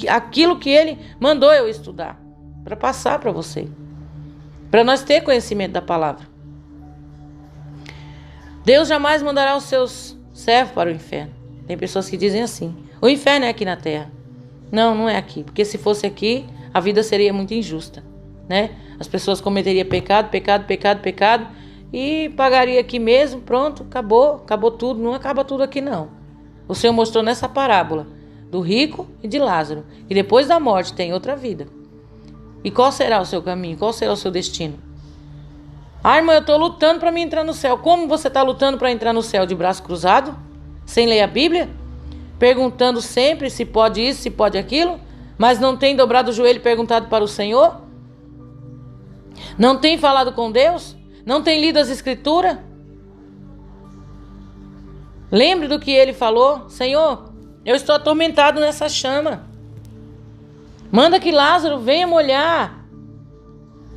aquilo que Ele mandou eu estudar, para passar para você, para nós ter conhecimento da palavra. Deus jamais mandará os seus servos para o inferno. Tem pessoas que dizem assim: o inferno é aqui na terra. Não, não é aqui, porque se fosse aqui, a vida seria muito injusta, né? As pessoas cometeriam pecado e pagaria aqui mesmo, pronto, acabou tudo. Não acaba tudo aqui não. O Senhor mostrou nessa parábola do rico e de Lázaro, que depois da morte tem outra vida. E qual será o seu caminho? Qual será o seu destino? Ah, irmã, eu estou lutando para me entrar no céu. Como você está lutando para entrar no céu? De braço cruzado? Sem ler a Bíblia? Perguntando sempre se pode isso, se pode aquilo? Mas não tem dobrado o joelho e perguntado para o Senhor? Não tem falado com Deus? Não tem lido as Escrituras? Lembre do que ele falou: Senhor, eu estou atormentado nessa chama. Manda que Lázaro venha molhar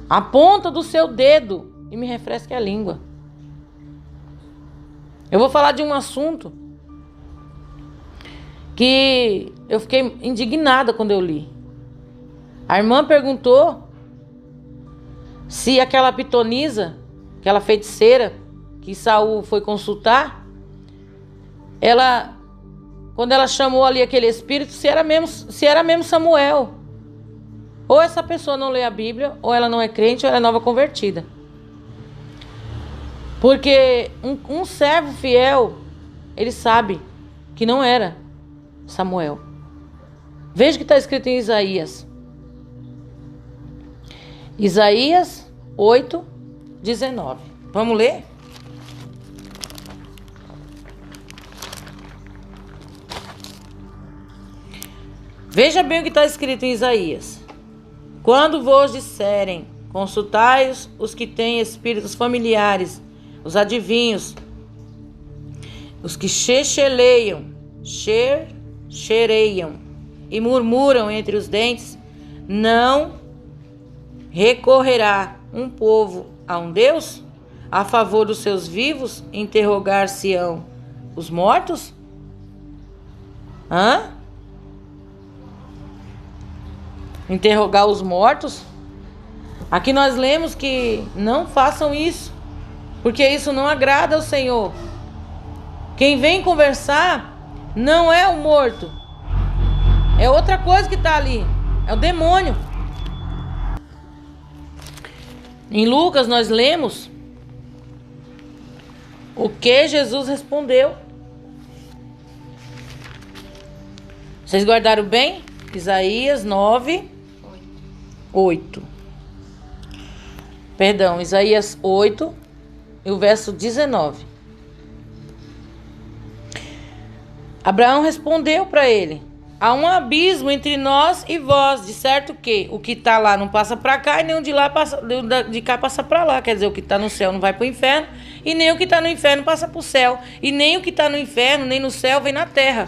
a ponta do seu dedo e me refresque a língua. Eu vou falar de um assunto que eu fiquei indignada quando eu li. A irmã perguntou se aquela pitonisa, aquela feiticeira que Saul foi consultar, quando ela chamou ali aquele espírito, se era mesmo Samuel. Ou essa pessoa não lê a Bíblia, ou ela não é crente, ou ela é nova convertida. Porque um servo fiel, ele sabe que não era Samuel. Veja o que está escrito em Isaías. Isaías 8:19. Vamos ler? Veja bem o que está escrito em Isaías. Quando vos disserem, consultai os que têm espíritos familiares, os adivinhos, os que chereiam e murmuram entre os dentes, não recorrerá um povo a um Deus a favor dos seus vivos, interrogar-se-ão os mortos? Interrogar os mortos? Aqui nós lemos que não façam isso, porque isso não agrada ao Senhor. Quem vem conversar não é o morto, é outra coisa que está ali, é o demônio. Em Lucas nós lemos o que Jesus respondeu. Vocês guardaram bem? Isaías 9:8. Perdão, Isaías 8 e o verso 19. Abraão respondeu para ele: há um abismo entre nós e vós, de certo que o que está lá não passa para cá e nem o de lá de cá passa para lá. Quer dizer, o que está no céu não vai para o inferno e nem o que está no inferno passa para o céu, e nem o que está no inferno nem no céu vem na terra.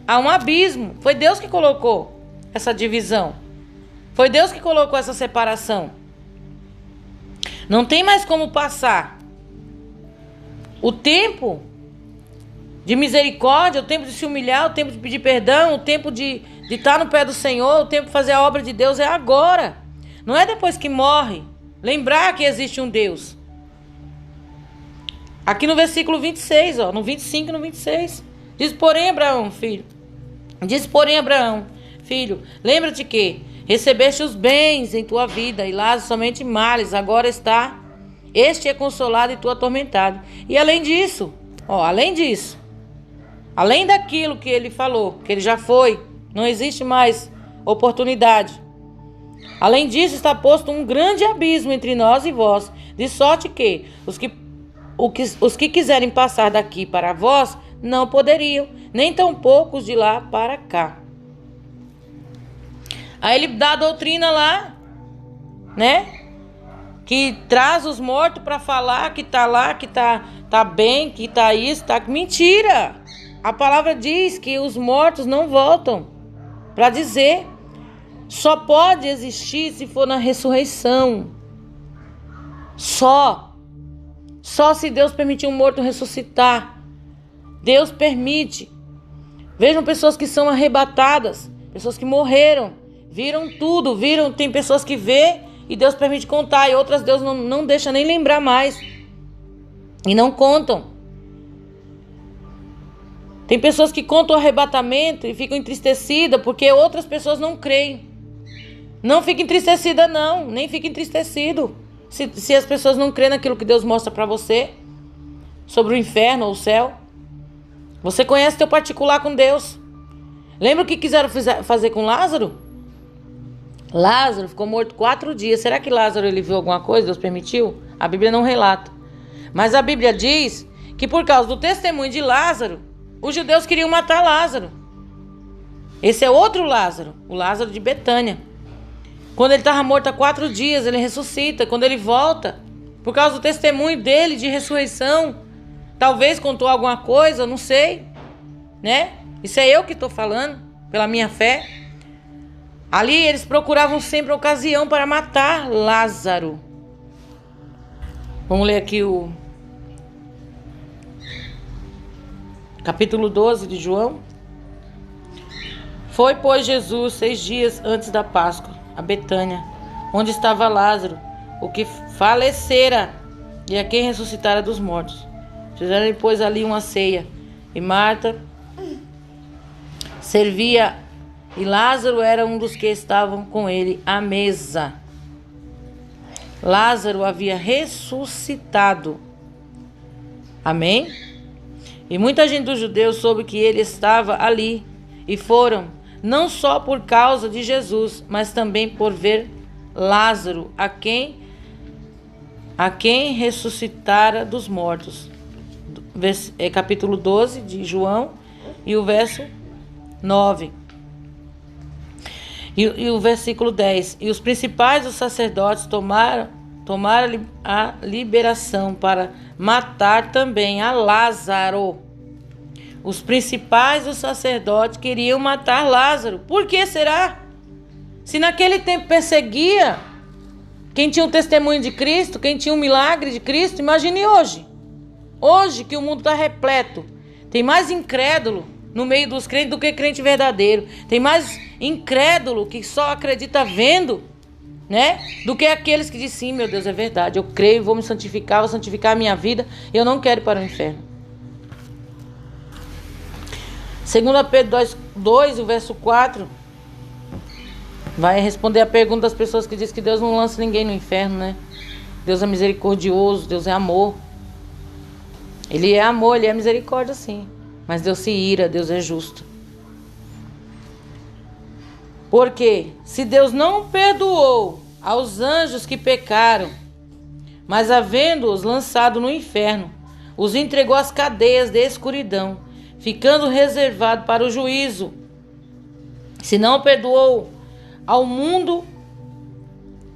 Há um abismo. Foi Deus que colocou essa divisão. Foi Deus que colocou essa separação. Não tem mais como passar. O tempo de misericórdia, o tempo de se humilhar, o tempo de pedir perdão, o tempo de estar no pé do Senhor, o tempo de fazer a obra de Deus é agora. Não é depois que morre. Lembrar que existe um Deus. Aqui no versículo 26, no 25 e no 26. Diz, porém, Abraão, filho, lembra-te que recebeste os bens em tua vida, e Lázaro somente males, agora este é consolado e tu atormentado. E além disso, além daquilo que ele falou, que ele já foi, não existe mais oportunidade. Além disso, está posto um grande abismo entre nós e vós, de sorte que os que quiserem passar daqui para vós não poderiam, nem tampouco os de lá para cá. Aí ele dá a doutrina lá, né? Que traz os mortos para falar que tá lá, que tá bem, que tá isso, tá... Mentira! A palavra diz que os mortos não voltam para dizer. Só pode existir se for na ressurreição. Só se Deus permitir um morto ressuscitar. Deus permite. Vejam pessoas que são arrebatadas, pessoas que morreram, viram tudo, tem pessoas que vê e Deus permite contar, e outras Deus não deixa nem lembrar mais e não contam. Tem pessoas que contam o arrebatamento e ficam entristecidas porque outras pessoas não creem. Não fique entristecida não, nem fique entristecido se as pessoas não creem naquilo que Deus mostra para você sobre o inferno ou o céu. Você conhece teu particular com Deus. Lembra o que quiseram fazer com Lázaro? Lázaro ficou morto 4 dias. Será que Lázaro ele viu alguma coisa? Deus permitiu? A Bíblia não relata. Mas a Bíblia diz que por causa do testemunho de Lázaro, os judeus queriam matar Lázaro. Esse é outro Lázaro, o Lázaro de Betânia. Quando ele estava morto há 4 dias, ele ressuscita. Quando ele volta, por causa do testemunho dele de ressurreição, talvez contou alguma coisa, não sei, né? Isso é eu que estou falando, pela minha fé. Ali eles procuravam sempre ocasião para matar Lázaro. Vamos ler aqui o capítulo 12 de João. Foi, pois, Jesus 6 dias antes da Páscoa a Betânia, onde estava Lázaro, o que falecera e a quem ressuscitara dos mortos. Fizeram depois ali uma ceia, e Marta servia, e Lázaro era um dos que estavam com ele à mesa. Lázaro havia ressuscitado. Amém? E muita gente dos judeus soube que ele estava ali, e foram, não só por causa de Jesus, mas também por ver Lázaro, a quem ressuscitara dos mortos. Capítulo 12 de João, e o verso 9. E o versículo 10. E os principais dos sacerdotes tomaram a liberação para matar também a Lázaro. Os principais dos sacerdotes queriam matar Lázaro. Por que será? Se naquele tempo perseguia quem tinha o testemunho de Cristo, quem tinha o milagre de Cristo, imagine hoje. Hoje que o mundo está repleto. Tem mais incrédulo no meio dos crentes do que crente verdadeiro. Tem mais incrédulo que só acredita vendo, né? Do que aqueles que dizem, sim, meu Deus, é verdade. Eu creio, vou me santificar, vou santificar a minha vida. Eu não quero ir para o inferno. 2 Pedro 2, o verso 4, vai responder a pergunta das pessoas que dizem que Deus não lança ninguém no inferno, né? Deus é misericordioso, Deus é amor. Ele é amor, Ele é misericórdia, sim. Mas Deus se ira, Deus é justo. Porque se Deus não perdoou aos anjos que pecaram, mas havendo-os lançado no inferno, os entregou às cadeias de escuridão, ficando reservado para o juízo. Se não perdoou ao mundo,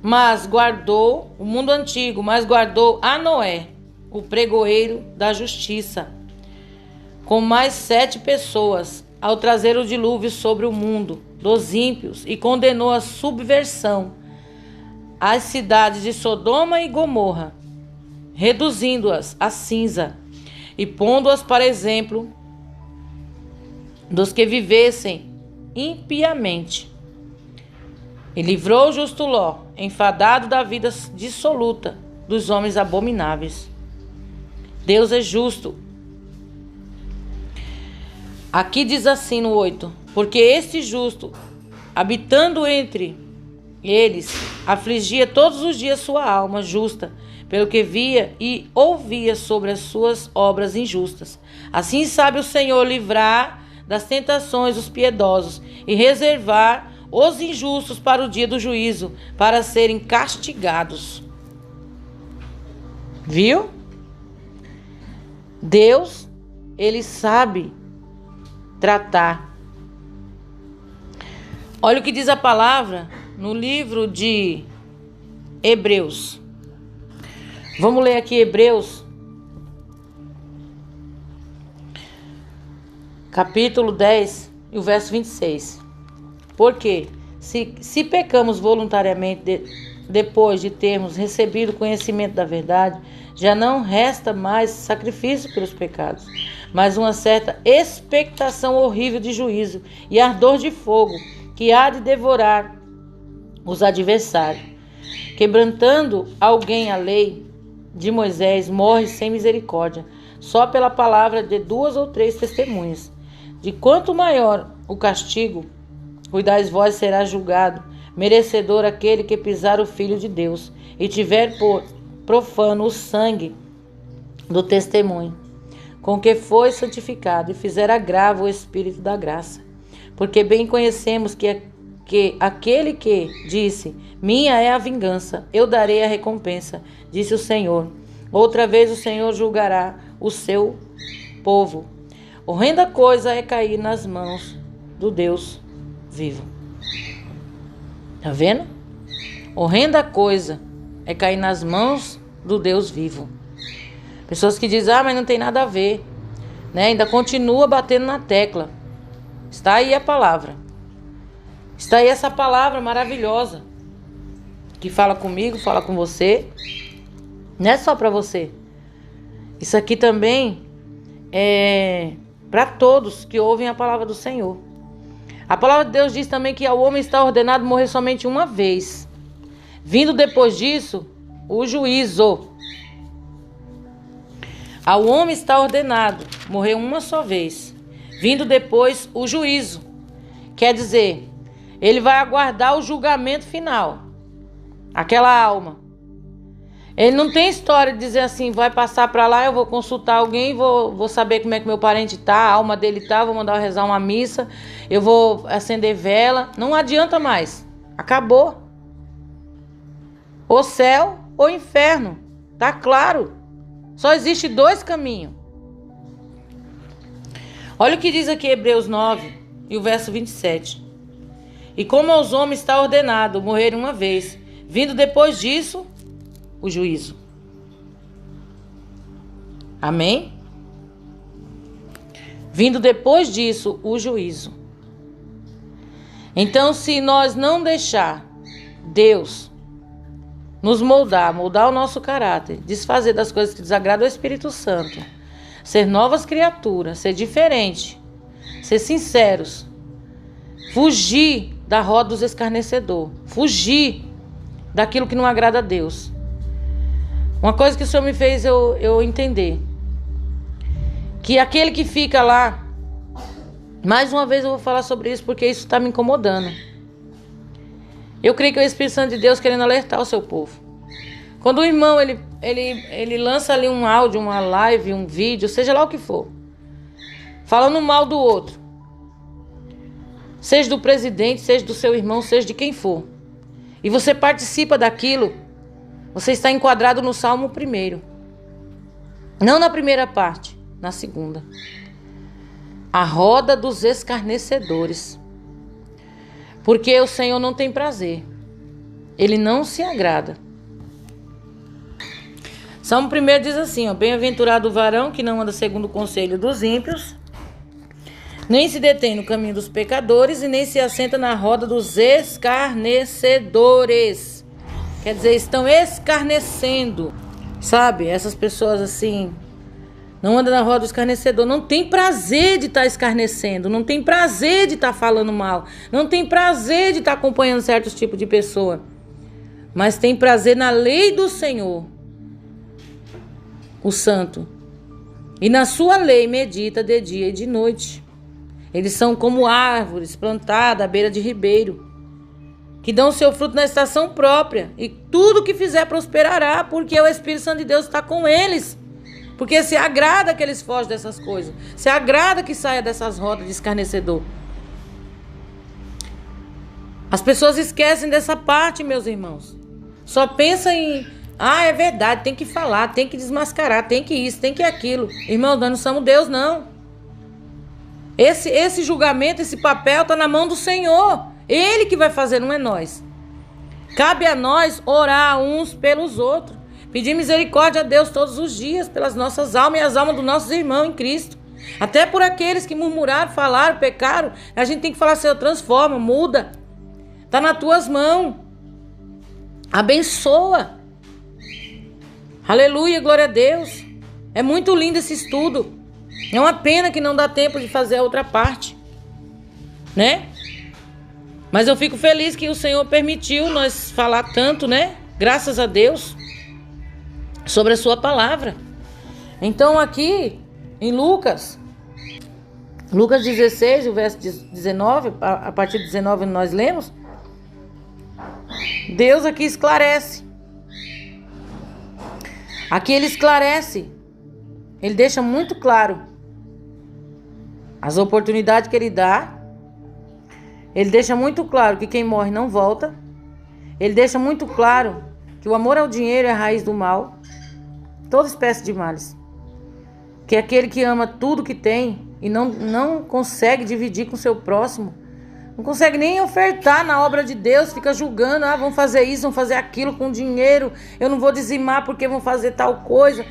mas guardou o mundo antigo, mas guardou a Noé, o pregoeiro da justiça, com mais 7 pessoas, ao trazer o dilúvio sobre o mundo dos ímpios, e condenou a subversão às cidades de Sodoma e Gomorra, reduzindo-as a cinza e pondo-as para exemplo dos que vivessem impiamente. E livrou o justo Ló, enfadado da vida dissoluta dos homens abomináveis. Deus é justo. Aqui diz assim no 8: porque este justo, habitando entre eles, afligia todos os dias sua alma justa, pelo que via e ouvia sobre as suas obras injustas. Assim sabe o Senhor livrar das tentações os piedosos e reservar os injustos para o dia do juízo, para serem castigados. Viu? Deus, ele sabe tratar. Olha o que diz a palavra no livro de Hebreus. Vamos ler aqui Hebreus, capítulo 10 e o verso 26. Porque se pecamos voluntariamente depois de termos recebido conhecimento da verdade, já não resta mais sacrifício pelos pecados, mas uma certa expectação horrível de juízo e ardor de fogo que há de devorar os adversários. Quebrantando alguém a lei de Moisés, morre sem misericórdia, só pela palavra de 2 ou 3 testemunhas. De quanto maior o castigo, cuidais vós, será julgado, merecedor aquele que pisar o Filho de Deus e tiver por profano o sangue do testemunho, com que foi santificado, e fizer agravo o Espírito da graça. Porque bem conhecemos que aquele que disse, minha é a vingança, eu darei a recompensa, disse o Senhor. Outra vez o Senhor julgará o seu povo. Horrenda coisa é cair nas mãos do Deus vivo. Tá vendo? Horrenda coisa é cair nas mãos do Deus vivo. Pessoas que dizem, mas não tem nada a ver, né? Ainda continua batendo na tecla. Está aí a palavra. Está aí essa palavra maravilhosa que fala comigo, fala com você. Não é só para você. Isso aqui também é para todos que ouvem a palavra do Senhor. A palavra de Deus diz também que ao homem está ordenado morrer somente uma vez. Vindo depois disso, o juízo. Ao homem está ordenado morrer uma só vez. Vindo depois o juízo. Quer dizer, ele vai aguardar o julgamento final. Aquela alma. Ele não tem história de dizer assim, vai passar para lá, eu vou consultar alguém, vou saber como é que meu parente tá, a alma dele tá, vou mandar rezar uma missa, eu vou acender vela. Não adianta mais. Acabou. O céu ou o inferno. Tá claro. Só existe 2 caminhos. Olha o que diz aqui Hebreus 9 e o verso 27. E como aos homens está ordenado morrer uma vez, vindo depois disso o juízo. Amém? Vindo depois disso o juízo. Então, se nós não deixar Deus nos moldar o nosso caráter, desfazer das coisas que desagradam ao Espírito Santo, ser novas criaturas, ser diferente, ser sinceros, fugir da roda dos escarnecedores, fugir daquilo que não agrada a Deus. Uma coisa que o Senhor me fez eu entender, que aquele que fica lá, mais uma vez eu vou falar sobre isso porque isso está me incomodando. Eu creio que é o Espírito Santo de Deus querendo alertar o seu povo. Quando o irmão ele lança ali um áudio, uma live, um vídeo, seja lá o que for, falando mal do outro, seja do presidente, seja do seu irmão, seja de quem for, e você participa daquilo, você está enquadrado no Salmo 1. Não na primeira parte, na segunda. A roda dos escarnecedores. Porque o Senhor não tem prazer. Ele não se agrada. Salmo 1 diz assim, bem-aventurado o varão que não anda segundo o conselho dos ímpios, nem se detém no caminho dos pecadores e nem se assenta na roda dos escarnecedores. Quer dizer, estão escarnecendo. Sabe, essas pessoas assim, não andam na roda do escarnecedor, não tem prazer de estar escarnecendo, não tem prazer de estar falando mal, não tem prazer de estar acompanhando certos tipos de pessoa, mas tem prazer na lei do Senhor, o santo, e na sua lei medita de dia e de noite. Eles são como árvores plantadas à beira de ribeiro, que dão seu fruto na estação própria, e tudo que fizer prosperará, porque o Espírito Santo de Deus está com eles. Porque se agrada que eles fogem dessas coisas, se agrada que saia dessas rodas de escarnecedor. As pessoas esquecem dessa parte, meus irmãos. Só pensam em, é verdade, tem que falar, tem que desmascarar, tem que isso, tem que aquilo. Irmãos, nós não somos Deus, não. Esse julgamento, esse papel está na mão do Senhor. Ele que vai fazer, não é nós. Cabe a nós orar uns pelos outros. Pedir misericórdia a Deus todos os dias pelas nossas almas e as almas dos nossos irmãos em Cristo. Até por aqueles que murmuraram, falaram, pecaram. A gente tem que falar, Senhor, transforma, muda. Está nas tuas mãos. Abençoa. Aleluia, glória a Deus. É muito lindo esse estudo. É uma pena que não dá tempo de fazer a outra parte, né? Mas eu fico feliz que o Senhor permitiu nós falar tanto, né? Graças a Deus, sobre a sua palavra. Então aqui em Lucas 16, o verso 19, a partir de 19 nós lemos, Deus aqui esclarece. Aqui ele esclarece. Ele deixa muito claro as oportunidades que ele dá. Ele deixa muito claro que quem morre não volta. Ele deixa muito claro que o amor ao dinheiro é a raiz do mal, toda espécie de males. Que aquele que ama tudo que tem e não consegue dividir com o seu próximo, não consegue nem ofertar na obra de Deus, fica julgando, vão fazer isso, vão fazer aquilo com dinheiro, eu não vou dizimar porque vão fazer tal coisa.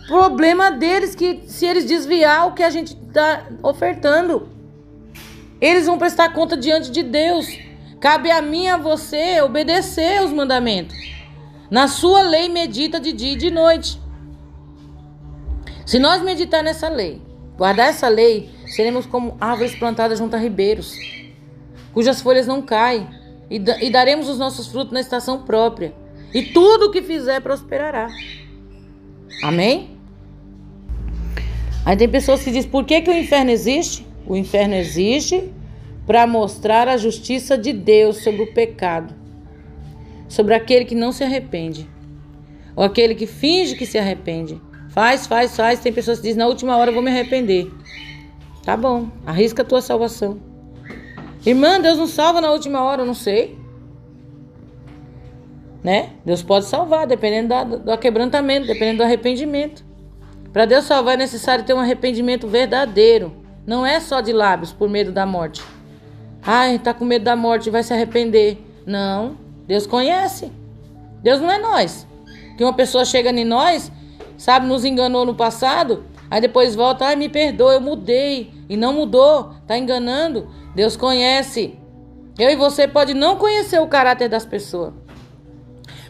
Problema deles que se eles desviar o que a gente está ofertando, eles vão prestar conta diante de Deus. Cabe a mim e a você obedecer os mandamentos. Na sua lei medita de dia e de noite. Se nós meditar nessa lei, guardar essa lei, seremos como árvores plantadas junto a ribeiros, cujas folhas não caem, e daremos os nossos frutos na estação própria. E tudo o que fizer prosperará. Amém? Aí tem pessoas que dizem, por que o inferno existe? O inferno existe para mostrar a justiça de Deus sobre o pecado, sobre aquele que não se arrepende, ou aquele que finge que se arrepende. Faz. Tem pessoas que dizem, na última hora eu vou me arrepender. Tá bom, arrisca a tua salvação. Irmã, Deus não salva na última hora, eu não sei. Né? Deus pode salvar, dependendo do quebrantamento, dependendo do arrependimento. Para Deus salvar é necessário ter um arrependimento verdadeiro. Não é só de lábios, por medo da morte. Tá com medo da morte, vai se arrepender. Não, Deus conhece. Deus não é nós. Que uma pessoa chega em nós, sabe, nos enganou no passado, aí depois volta, me perdoa, eu mudei. E não mudou, tá enganando. Deus conhece. Eu e você pode não conhecer o caráter das pessoas.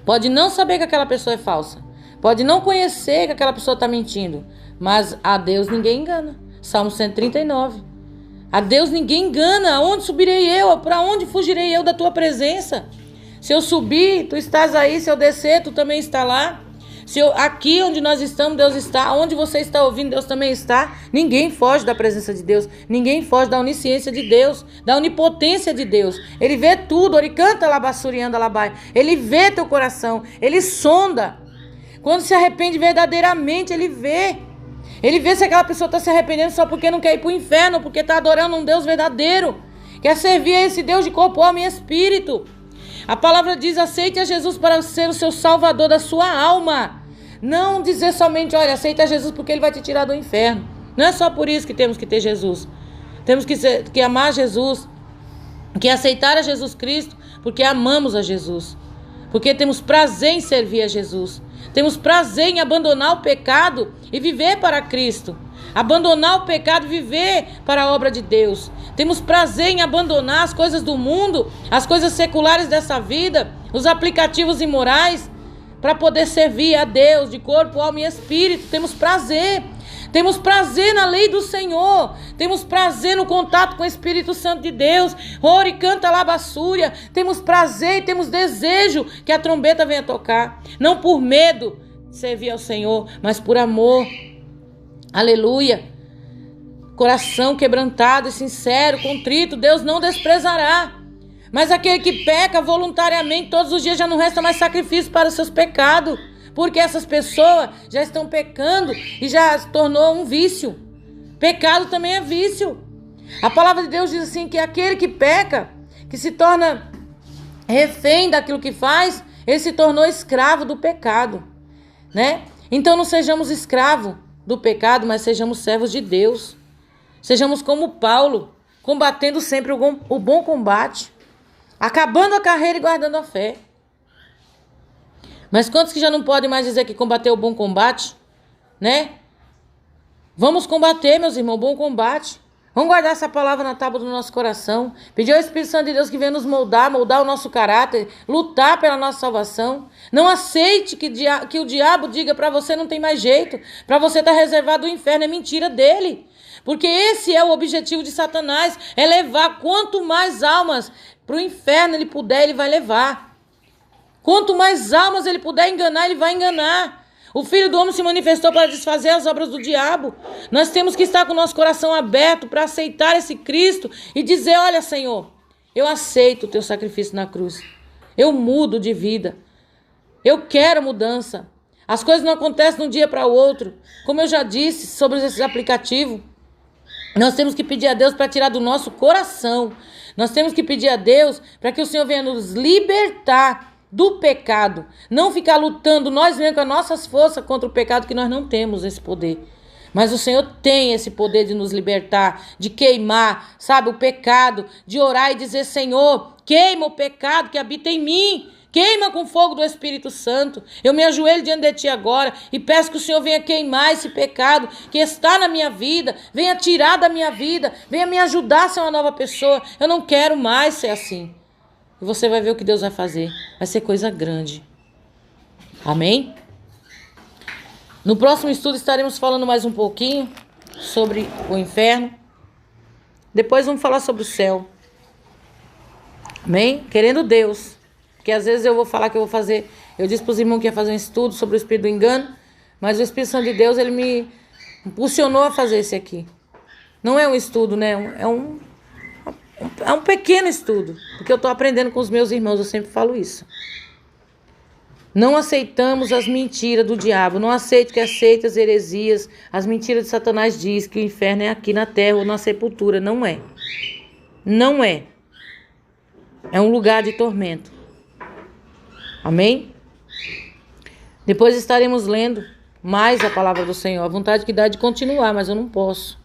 Pode não saber que aquela pessoa é falsa. Pode não conhecer que aquela pessoa está mentindo. Mas a Deus ninguém engana. Salmo 139. A Deus ninguém engana. Aonde subirei eu? Para onde fugirei eu da tua presença? Se eu subir, tu estás aí. Se eu descer, tu também está lá. Aqui onde nós estamos, Deus está. Onde você está ouvindo, Deus também está. Ninguém foge da presença de Deus. Ninguém foge da onisciência de Deus, da onipotência de Deus. Ele vê tudo. Ele canta labassuriando alabai. Ele vê teu coração. Ele sonda. Quando se arrepende verdadeiramente, ele vê. Ele vê se aquela pessoa está se arrependendo só porque não quer ir para o inferno, porque está adorando um Deus verdadeiro. Quer servir a esse Deus de corpo, alma e espírito. A palavra diz, aceite a Jesus para ser o seu salvador da sua alma. Não dizer somente, olha, aceita Jesus porque ele vai te tirar do inferno. Não é só por isso que temos que ter Jesus. Temos que amar Jesus, que aceitar a Jesus Cristo, porque amamos a Jesus. Porque temos prazer em servir a Jesus. Temos prazer em abandonar o pecado e viver para Cristo. Abandonar o pecado e viver para a obra de Deus. Temos prazer em abandonar as coisas do mundo, as coisas seculares dessa vida, os aplicativos imorais, para poder servir a Deus de corpo, alma e espírito. Temos prazer. Temos prazer na lei do Senhor. Temos prazer no contato com o Espírito Santo de Deus. Ore, canta labassúria. Temos prazer e temos desejo que a trombeta venha tocar. Não por medo de servir ao Senhor, mas por amor. Aleluia. Coração quebrantado e sincero, contrito, Deus não desprezará. Mas aquele que peca voluntariamente, todos os dias já não resta mais sacrifício para os seus pecados. Porque essas pessoas já estão pecando e já se tornou um vício. Pecado também é vício. A palavra de Deus diz assim que aquele que peca, que se torna refém daquilo que faz, ele se tornou escravo do pecado, né? Então não sejamos escravos do pecado, mas sejamos servos de Deus. Sejamos como Paulo, combatendo sempre o bom combate, acabando a carreira e guardando a fé. Mas quantos que já não podem mais dizer que combateu o bom combate, né? Vamos combater, meus irmãos, o bom combate. Vamos guardar essa palavra na tábua do nosso coração. Pedir ao Espírito Santo de Deus que venha nos moldar o nosso caráter, lutar pela nossa salvação. Não aceite que o diabo diga para você não tem mais jeito, para você estar reservado ao inferno, é mentira dele. Porque esse é o objetivo de Satanás, é levar quanto mais almas para o inferno ele puder, ele vai levar. Quanto mais almas ele puder enganar, ele vai enganar. O Filho do Homem se manifestou para desfazer as obras do diabo. Nós temos que estar com o nosso coração aberto para aceitar esse Cristo e dizer, olha, Senhor, eu aceito o teu sacrifício na cruz. Eu mudo de vida. Eu quero mudança. As coisas não acontecem de um dia para o outro. Como eu já disse sobre esses aplicativos, nós temos que pedir a Deus para tirar do nosso coração. Nós temos que pedir a Deus para que o Senhor venha nos libertar do pecado, não ficar lutando nós mesmos com as nossas forças contra o pecado, que nós não temos esse poder. Mas o Senhor tem esse poder de nos libertar, de queimar, sabe, o pecado, de orar e dizer, Senhor, queima o pecado que habita em mim, queima com fogo do Espírito Santo. Eu me ajoelho diante de Ti agora e peço que o Senhor venha queimar esse pecado que está na minha vida, venha tirar da minha vida, venha me ajudar a ser uma nova pessoa. Eu não quero mais ser assim. E você vai ver o que Deus vai fazer. Vai ser coisa grande. Amém? No próximo estudo estaremos falando mais um pouquinho sobre o inferno. Depois vamos falar sobre o céu. Amém? Querendo Deus. Porque às vezes eu vou falar que eu vou fazer... Eu disse para os irmãos que ia fazer um estudo sobre o Espírito do Engano. Mas o Espírito Santo de Deus, ele me impulsionou a fazer esse aqui. Não é um estudo, né? É um pequeno estudo, porque eu estou aprendendo com os meus irmãos, eu sempre falo isso. Não aceitamos as mentiras do diabo, não aceite que aceite as heresias, as mentiras de Satanás diz que o inferno é aqui na terra ou na sepultura. Não é. Não é. É um lugar de tormento. Amém? Depois estaremos lendo mais a palavra do Senhor. A vontade que dá de continuar, mas eu não posso,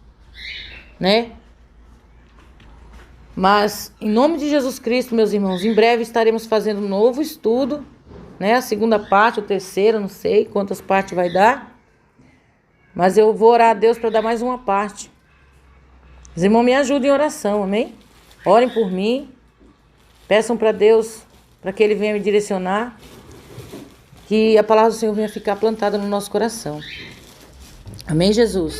né? Mas, em nome de Jesus Cristo, meus irmãos, em breve estaremos fazendo um novo estudo, né? A segunda parte, a terceira, não sei quantas partes vai dar. Mas eu vou orar a Deus para dar mais uma parte. Os irmãos me ajudem em oração, amém? Orem por mim. Peçam para Deus, para que Ele venha me direcionar. Que a palavra do Senhor venha ficar plantada no nosso coração. Amém, Jesus?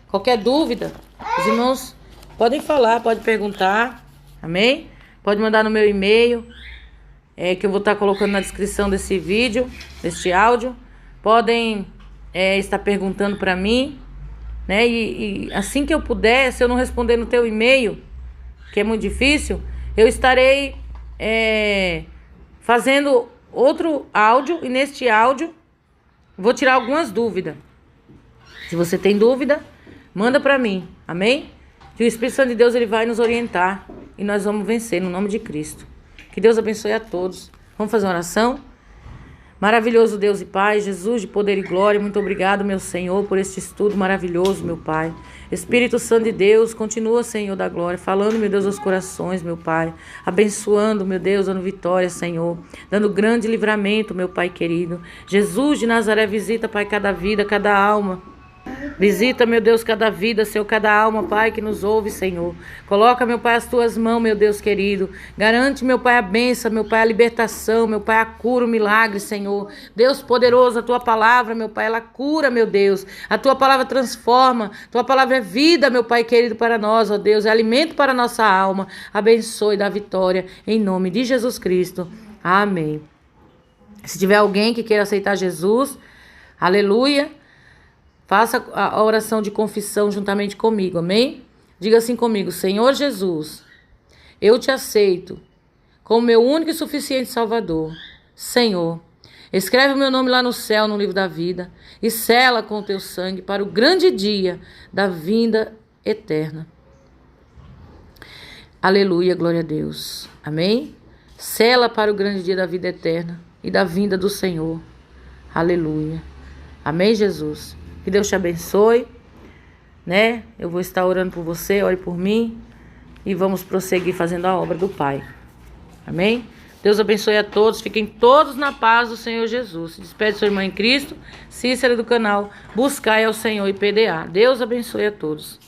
Qualquer dúvida, os irmãos... podem falar, pode perguntar, amém? Pode mandar no meu e-mail, que eu vou estar colocando na descrição desse vídeo, deste áudio. Podem estar perguntando para mim, né? E assim que eu puder, se eu não responder no teu e-mail, que é muito difícil, eu estarei fazendo outro áudio, e neste áudio vou tirar algumas dúvidas. Se você tem dúvida, manda para mim, amém? Que o Espírito Santo de Deus ele vai nos orientar e nós vamos vencer no nome de Cristo. Que Deus abençoe a todos. Vamos fazer uma oração? Maravilhoso Deus e Pai, Jesus de poder e glória, muito obrigado, meu Senhor, por este estudo maravilhoso, meu Pai. Espírito Santo de Deus, continua, Senhor da glória, falando, meu Deus, aos corações, meu Pai. Abençoando, meu Deus, dando vitória, Senhor. Dando grande livramento, meu Pai querido. Jesus de Nazaré, visita, Pai, cada vida, cada alma. Visita, meu Deus, cada vida, Senhor, cada alma, Pai, que nos ouve, Senhor. Coloca, meu Pai, as tuas mãos, meu Deus querido. Garante, meu Pai, a bênção, meu Pai, a libertação, meu Pai, a cura, o milagre, Senhor. Deus poderoso, a tua palavra, meu Pai, ela cura, meu Deus. A tua palavra transforma. A tua palavra é vida, meu Pai querido, para nós, ó Deus. É alimento para a nossa alma. Abençoe e dá vitória, em nome de Jesus Cristo. Amém. Se tiver alguém que queira aceitar Jesus, aleluia. Faça a oração de confissão juntamente comigo, amém? Diga assim comigo: Senhor Jesus, eu te aceito como meu único e suficiente Salvador. Senhor, escreve o meu nome lá no céu, no livro da vida, e sela com o teu sangue para o grande dia da vinda eterna. Aleluia, glória a Deus. Amém? Sela para o grande dia da vida eterna e da vinda do Senhor. Aleluia. Amém, Jesus? Que Deus te abençoe, né? Eu vou estar orando por você, ore por mim e vamos prosseguir fazendo a obra do Pai. Amém? Deus abençoe a todos, fiquem todos na paz do Senhor Jesus. Se despede sua irmã em Cristo, Cícera do canal Buscai ao Senhor e PDA. Deus abençoe a todos.